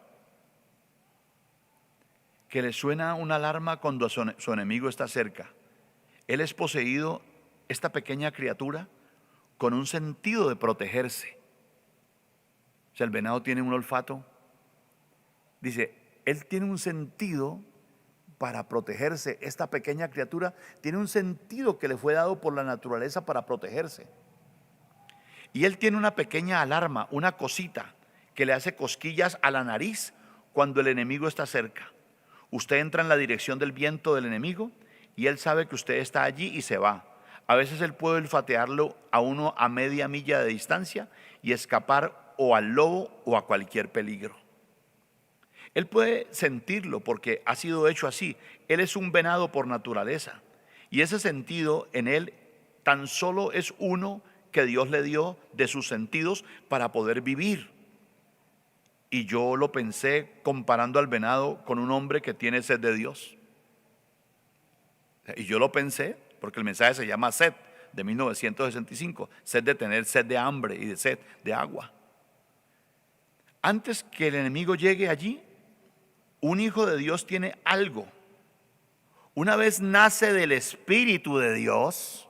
que le suena una alarma cuando su enemigo está cerca. Él es poseído, esta pequeña criatura, con un sentido de protegerse. O sea, el venado tiene un olfato. Dice, él tiene un sentido para protegerse. Esta pequeña criatura tiene un sentido que le fue dado por la naturaleza para protegerse. Y él tiene una pequeña alarma, una cosita que le hace cosquillas a la nariz cuando el enemigo está cerca. Usted entra en la dirección del viento del enemigo y él sabe que usted está allí y se va. A veces él puede olfatearlo a uno a media milla de distancia y escapar o al lobo o a cualquier peligro. Él puede sentirlo porque ha sido hecho así. Él es un venado por naturaleza y ese sentido en él tan solo es uno que Dios le dio de sus sentidos para poder vivir. Y yo lo pensé comparando al venado con un hombre que tiene sed de Dios. Y yo lo pensé porque el mensaje se llama Sed, de 1965, sed de tener sed de hambre y de sed de agua. Antes que el enemigo llegue allí, un hijo de Dios tiene algo. Una vez nace del Espíritu de Dios,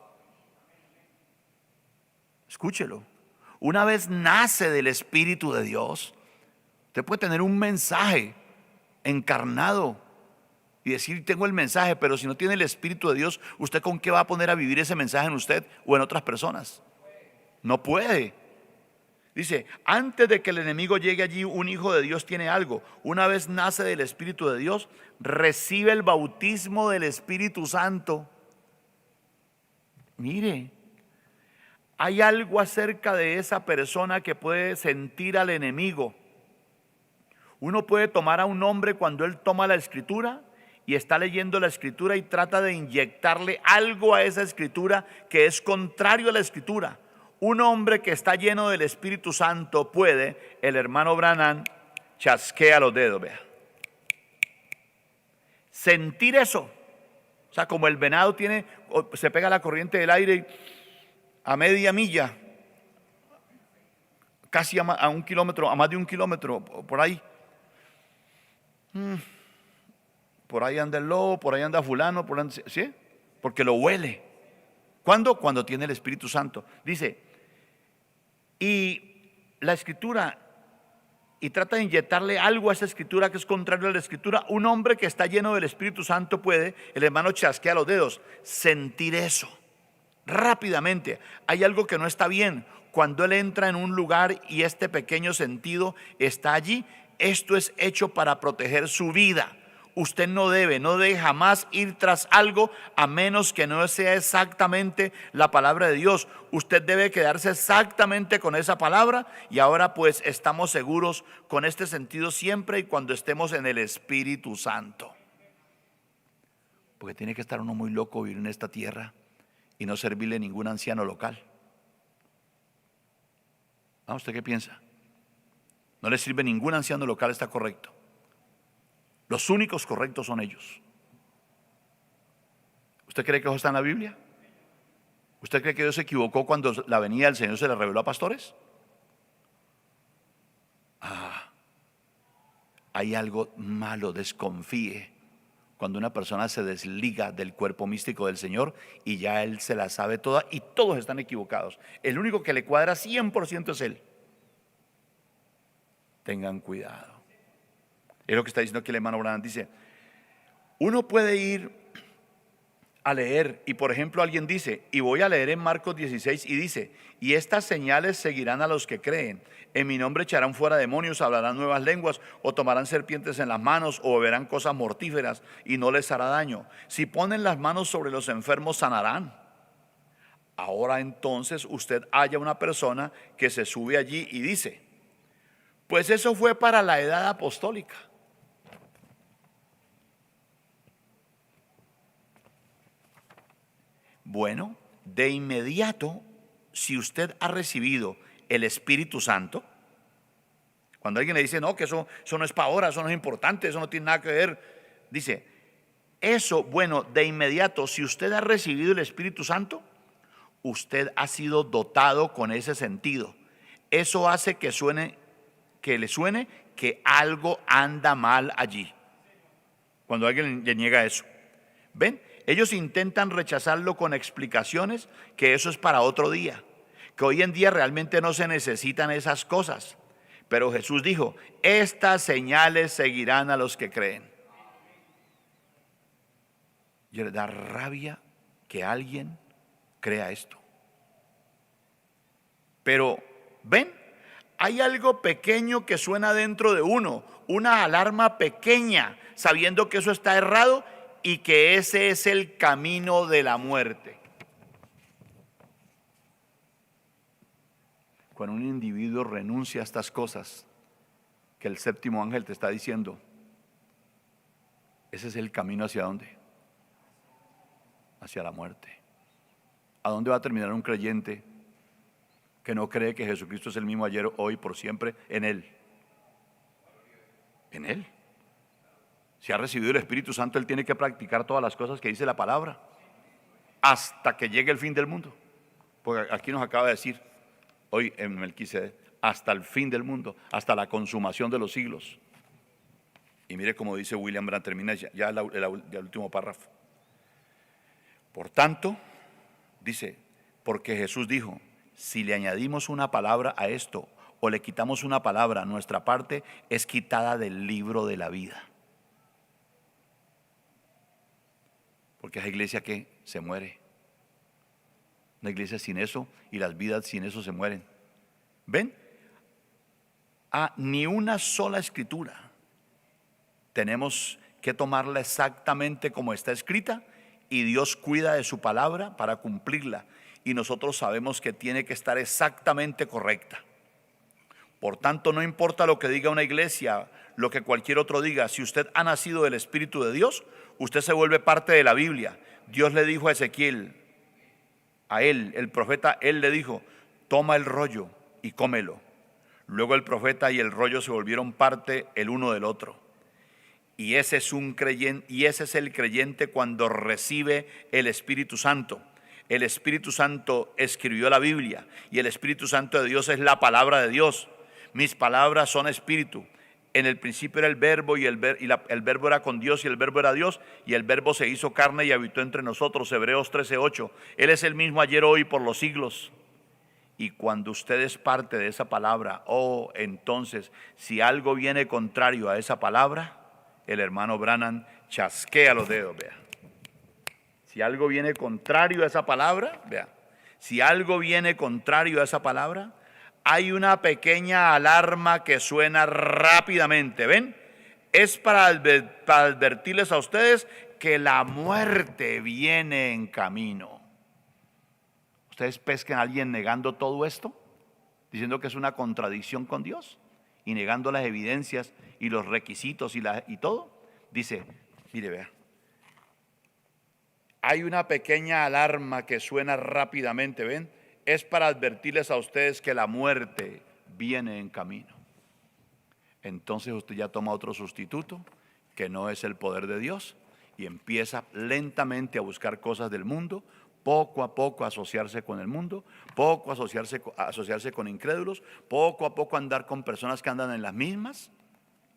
escúchelo, una vez nace del Espíritu de Dios, usted puede tener un mensaje encarnado y decir tengo el mensaje, pero si no tiene el Espíritu de Dios, ¿usted con qué va a poner a vivir ese mensaje en usted o en otras personas? No puede. Dice, antes de que el enemigo llegue allí, un hijo de Dios tiene algo. Una vez nace del Espíritu de Dios, recibe el bautismo del Espíritu Santo. Mire, hay algo acerca de esa persona que puede sentir al enemigo. Uno puede tomar a un hombre cuando él toma la escritura y está leyendo la escritura y trata de inyectarle algo a esa escritura que es contrario a la escritura. Un hombre que está lleno del Espíritu Santo puede, el hermano Branham chasquea los dedos, vea, sentir eso. O sea, como el venado tiene, se pega la corriente del aire y a media milla, casi a un kilómetro, a más de un kilómetro, por ahí. Por ahí anda el lobo, por ahí anda fulano, por ahí, ¿sí? Porque lo huele. ¿Cuándo? Cuando tiene el Espíritu Santo. Dice, y la escritura, y trata de inyectarle algo a esa escritura que es contrario a la escritura. Un hombre que está lleno del Espíritu Santo puede, el hermano chasquea los dedos, sentir eso rápidamente. Hay algo que no está bien. Cuando él entra en un lugar y este pequeño sentido está allí, esto es hecho para proteger su vida. Usted no debe jamás ir tras algo a menos que no sea exactamente la palabra de Dios. Usted debe quedarse exactamente con esa palabra y ahora pues estamos seguros con este sentido siempre y cuando estemos en el Espíritu Santo. Porque tiene que estar uno muy loco vivir en esta tierra y no servirle a ningún anciano local. ¿Ah, usted qué piensa? No le sirve ningún anciano local, está correcto. Los únicos correctos son ellos. ¿Usted cree que eso está en la Biblia? ¿Usted cree que Dios se equivocó cuando la venida del Señor se le reveló a pastores? Hay algo malo, desconfíe cuando una persona se desliga del cuerpo místico del Señor y ya Él se la sabe toda y todos están equivocados. El único que le cuadra 100% es Él. Tengan cuidado. Es lo que está diciendo aquí el hermano Branham. Dice, uno puede ir a leer y por ejemplo alguien dice, y voy a leer en Marcos 16 y dice, y estas señales seguirán a los que creen. En mi nombre echarán fuera demonios, hablarán nuevas lenguas, o tomarán serpientes en las manos, o beberán cosas mortíferas y no les hará daño. Si ponen las manos sobre los enfermos, sanarán. Ahora entonces usted halla una persona que se sube allí y dice, pues eso fue para la edad apostólica. Bueno, de inmediato, si usted ha recibido el Espíritu Santo, cuando alguien le dice, no, que eso no es para ahora, eso no es importante, eso no tiene nada que ver, dice, eso, bueno, de inmediato, si usted ha recibido el Espíritu Santo, usted ha sido dotado con ese sentido. Eso hace que le suene que algo anda mal allí. Cuando alguien le niega eso, ¿ven? Ellos intentan rechazarlo con explicaciones que eso es para otro día, que hoy en día realmente no se necesitan esas cosas. Pero Jesús dijo, estas señales seguirán a los que creen. Y le da rabia que alguien crea esto. Pero, ¿ven? Hay algo pequeño que suena dentro de uno, una alarma pequeña, sabiendo que eso está errado y que ese es el camino de la muerte. Cuando un individuo renuncia a estas cosas que el séptimo ángel te está diciendo, ese es el camino ¿hacia dónde? Hacia la muerte. ¿A dónde va a terminar un creyente que no cree que Jesucristo es el mismo ayer, hoy, por siempre? En Él. En Él. Si ha recibido el Espíritu Santo, Él tiene que practicar todas las cosas que dice la palabra hasta que llegue el fin del mundo. Porque aquí nos acaba de decir hoy en Melquisedec, hasta el fin del mundo, hasta la consumación de los siglos. Y mire cómo dice William Branham, termina ya el último párrafo. Por tanto, dice, porque Jesús dijo, si le añadimos una palabra a esto o le quitamos una palabra, nuestra parte es quitada del libro de la vida. Porque esa iglesia que se muere. Una iglesia sin eso y las vidas sin eso se mueren. ¿Ven? Ni una sola escritura tenemos que tomarla exactamente como está escrita, y Dios cuida de su palabra para cumplirla, y nosotros sabemos que tiene que estar exactamente correcta. Por tanto, no importa lo que diga una iglesia, lo que cualquier otro diga, si usted ha nacido del Espíritu de Dios, usted se vuelve parte de la Biblia. Dios le dijo a Ezequiel, a él, el profeta, él le dijo, toma el rollo y cómelo. Luego el profeta y el rollo se volvieron parte el uno del otro. Y ese es un creyente, y ese es el creyente cuando recibe el Espíritu Santo. El Espíritu Santo escribió la Biblia y el Espíritu Santo de Dios es la palabra de Dios. Mis palabras son espíritu. En el principio era el verbo y el verbo era con Dios y el verbo era Dios, y el verbo se hizo carne y habitó entre nosotros. Hebreos 13:8. Él es el mismo ayer, hoy, por los siglos. Y cuando usted es parte de esa palabra, entonces si algo viene contrario a esa palabra, el hermano Branham chasquea los dedos, vea. Si algo viene contrario a esa palabra, vea. Si algo viene contrario a esa palabra, hay una pequeña alarma que suena rápidamente, ¿ven? Es para advertirles a ustedes que la muerte viene en camino. ¿Ustedes pescan a alguien negando todo esto? Diciendo que es una contradicción con Dios y negando las evidencias y los requisitos y todo. Dice, mire, vea, hay una pequeña alarma que suena rápidamente, ¿ven? Es para advertirles a ustedes que la muerte viene en camino. Entonces usted ya toma otro sustituto que no es el poder de Dios y empieza lentamente a buscar cosas del mundo, poco a poco a asociarse con el mundo, poco a asociarse con incrédulos, poco a poco a andar con personas que andan en las mismas,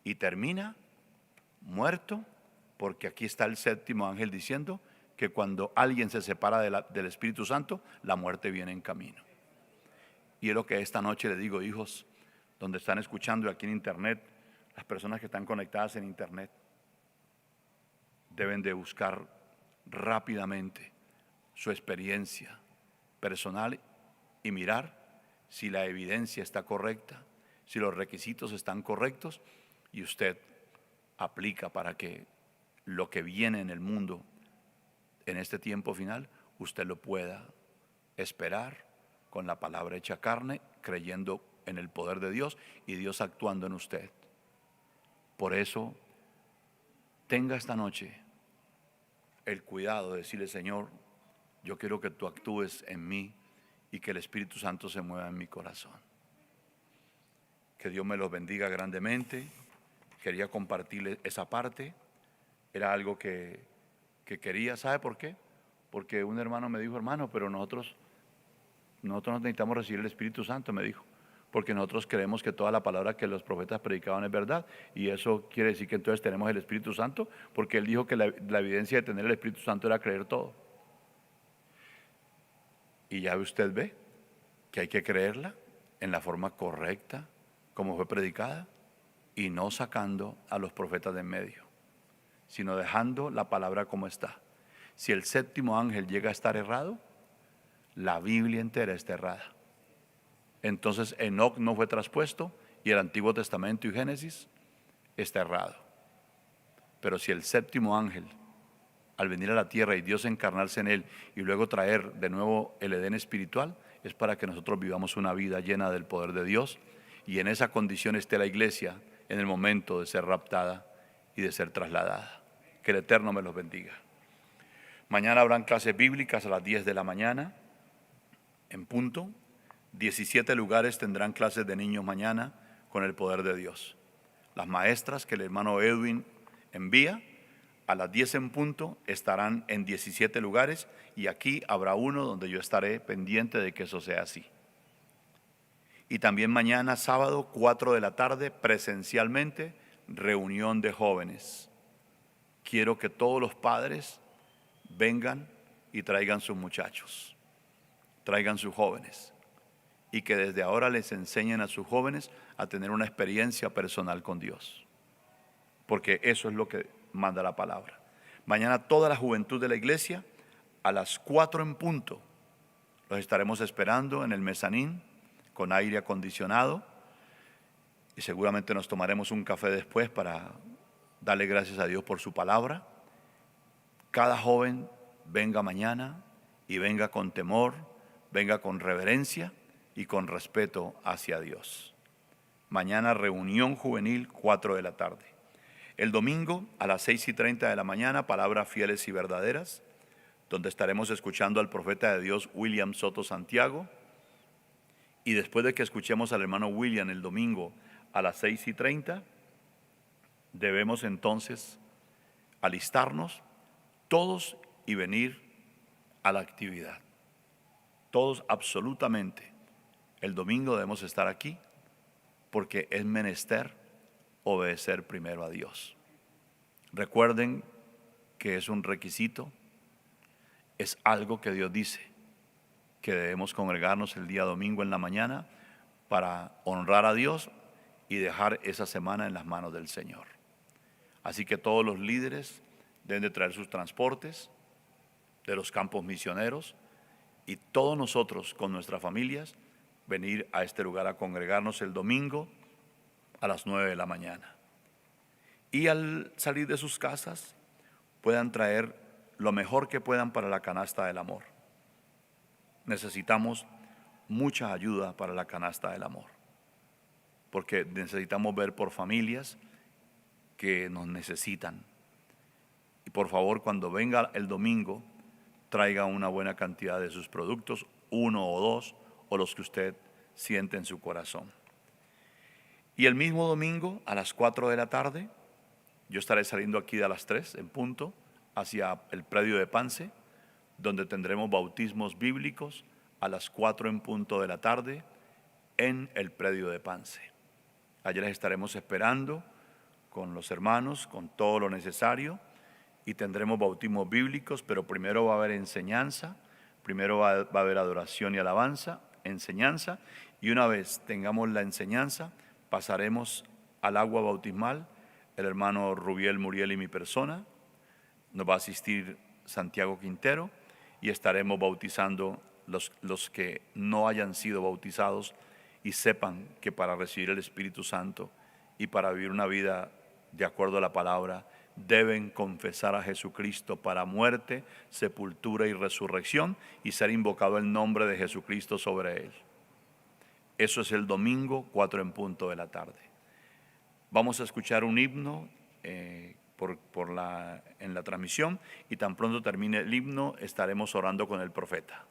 y termina muerto, porque aquí está el séptimo ángel diciendo que cuando alguien se separa del Espíritu Santo, la muerte viene en camino. Y es lo que esta noche le digo, hijos, donde están escuchando aquí en internet, las personas que están conectadas en internet, deben de buscar rápidamente su experiencia personal y mirar si la evidencia está correcta, si los requisitos están correctos, y usted aplica para que lo que viene en el mundo en este tiempo final, usted lo pueda esperar con la palabra hecha carne, creyendo en el poder de Dios y Dios actuando en usted. Por eso, tenga esta noche el cuidado de decirle, Señor, yo quiero que tú actúes en mí y que el Espíritu Santo se mueva en mi corazón. Que Dios me los bendiga grandemente. Quería compartirles esa parte. Era algo que quería. ¿Sabe por qué? Porque un hermano me dijo, hermano, pero nosotros no necesitamos recibir el Espíritu Santo, me dijo, porque nosotros creemos que toda la palabra que los profetas predicaban es verdad, y eso quiere decir que entonces tenemos el Espíritu Santo, porque él dijo que la evidencia de tener el Espíritu Santo era creer todo. Y ya usted ve que hay que creerla en la forma correcta, como fue predicada, y no sacando a los profetas de en medio, sino dejando la palabra como está. Si el séptimo ángel llega a estar errado, la Biblia entera está errada. Entonces Enoc no fue traspuesto y el Antiguo Testamento y Génesis está errado. Pero si el séptimo ángel, al venir a la tierra y Dios encarnarse en él y luego traer de nuevo el Edén espiritual, es para que nosotros vivamos una vida llena del poder de Dios, y en esa condición esté la iglesia en el momento de ser raptada y de ser trasladada. Que el Eterno me los bendiga. Mañana habrán clases bíblicas a las 10 de la mañana, en punto. 17 lugares tendrán clases de niños mañana con el poder de Dios. Las maestras que el hermano Edwin envía, a las 10 en punto estarán en 17 lugares, y aquí habrá uno donde yo estaré pendiente de que eso sea así. Y también mañana sábado 4 de la tarde presencialmente, reunión de jóvenes. Quiero que todos los padres vengan y traigan sus muchachos, traigan sus jóvenes, y que desde ahora les enseñen a sus jóvenes a tener una experiencia personal con Dios, porque eso es lo que manda la palabra. Mañana toda la juventud de la iglesia a las 4 en punto los estaremos esperando en el mezanín con aire acondicionado, y seguramente nos tomaremos un café después para darle gracias a Dios por su palabra. Cada joven venga mañana y venga con temor, venga con reverencia y con respeto hacia Dios. Mañana reunión juvenil 4 de la tarde. El domingo a las 6:30 de la mañana, palabras fieles y verdaderas, donde estaremos escuchando al profeta de Dios William Soto Santiago. Y después de que escuchemos al hermano William el domingo a las 6:30, debemos entonces alistarnos todos y venir a la actividad. Todos absolutamente. El domingo debemos estar aquí porque es menester obedecer primero a Dios. Recuerden que es un requisito, es algo que Dios dice, que debemos congregarnos el día domingo en la mañana para honrar a Dios y dejar esa semana en las manos del Señor. Así que todos los líderes deben de traer sus transportes de los campos misioneros, y todos nosotros con nuestras familias venir a este lugar a congregarnos el domingo a las 9 de la mañana. Y al salir de sus casas puedan traer lo mejor que puedan para la canasta del amor. Necesitamos mucha ayuda para la canasta del amor, porque necesitamos ver por familias que nos necesitan. Y por favor, cuando venga el domingo, traiga una buena cantidad de sus productos, 1 o 2, o los que usted siente en su corazón. Y el mismo domingo a las 4 de la tarde, yo estaré saliendo aquí de a las 3 en punto hacia el predio de Pance, donde tendremos bautismos bíblicos a las 4 en punto de la tarde en el predio de Pance. Allí les estaremos esperando con los hermanos, con todo lo necesario, y tendremos bautismos bíblicos, pero primero va a haber enseñanza, primero va a haber adoración y alabanza, enseñanza, y una vez tengamos la enseñanza, pasaremos al agua bautismal, el hermano Rubiel Muriel y mi persona, nos va a asistir Santiago Quintero, y estaremos bautizando los que no hayan sido bautizados y sepan que para recibir el Espíritu Santo y para vivir una vida de acuerdo a la palabra, deben confesar a Jesucristo para muerte, sepultura y resurrección, y ser invocado el nombre de Jesucristo sobre él. Eso es el domingo 4 en punto de la tarde. Vamos a escuchar un himno en la transmisión, y tan pronto termine el himno estaremos orando con el profeta.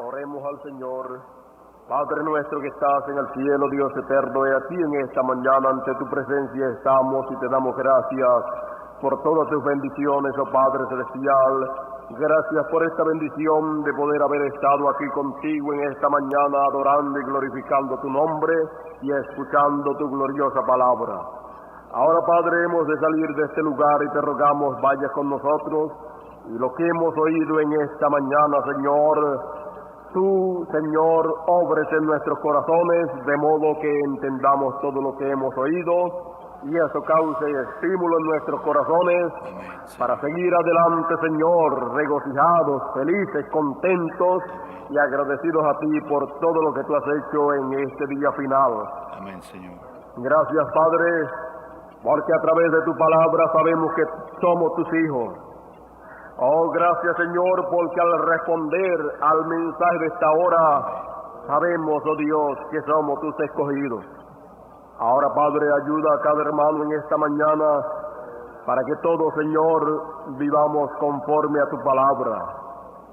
Oremos al Señor. Padre nuestro que estás en el cielo, Dios eterno, y a ti en esta mañana ante tu presencia estamos y te damos gracias por todas tus bendiciones, oh Padre celestial. Gracias por esta bendición de poder haber estado aquí contigo en esta mañana adorando y glorificando tu nombre y escuchando tu gloriosa palabra. Ahora, Padre, hemos de salir de este lugar y te rogamos vayas con nosotros y lo que hemos oído en esta mañana, Señor, tú, Señor, obres en nuestros corazones de modo que entendamos todo lo que hemos oído y eso cause estímulo en nuestros corazones para seguir adelante, Señor, regocijados, felices, contentos y agradecidos a ti por todo lo que tú has hecho en este día final. Amén, Señor. Gracias, Padre, porque a través de tu palabra sabemos que somos tus hijos. Oh, gracias, Señor, porque al responder al mensaje de esta hora, sabemos, oh Dios, que somos tus escogidos. Ahora, Padre, ayuda a cada hermano en esta mañana para que todos, Señor, vivamos conforme a tu palabra.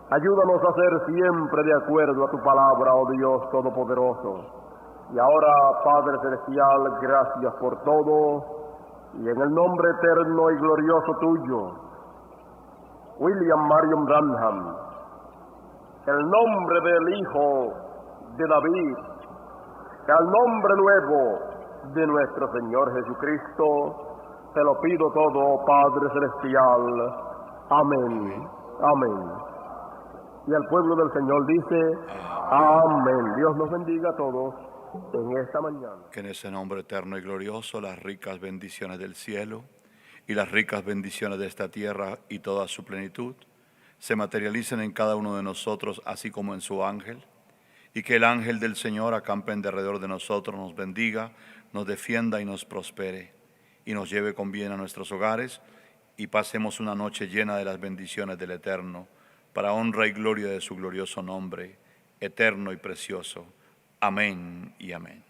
Ayúdanos a ser siempre de acuerdo a tu palabra, oh Dios Todopoderoso. Y ahora, Padre Celestial, gracias por todo, y en el nombre eterno y glorioso tuyo, William Marion Branham, el nombre del Hijo de David, el nombre nuevo de nuestro Señor Jesucristo, te lo pido todo, Padre Celestial. Amén. Amén. Y el pueblo del Señor dice, amén. Dios nos bendiga a todos en esta mañana. Que en ese nombre eterno y glorioso las ricas bendiciones del cielo y las ricas bendiciones de esta tierra y toda su plenitud se materialicen en cada uno de nosotros, así como en su ángel, y que el ángel del Señor acampe en derredor de nosotros, nos bendiga, nos defienda y nos prospere, y nos lleve con bien a nuestros hogares, y pasemos una noche llena de las bendiciones del Eterno, para honra y gloria de su glorioso nombre, eterno y precioso. Amén y amén.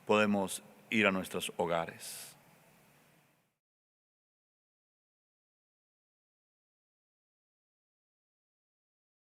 Podemos ir a nuestros hogares.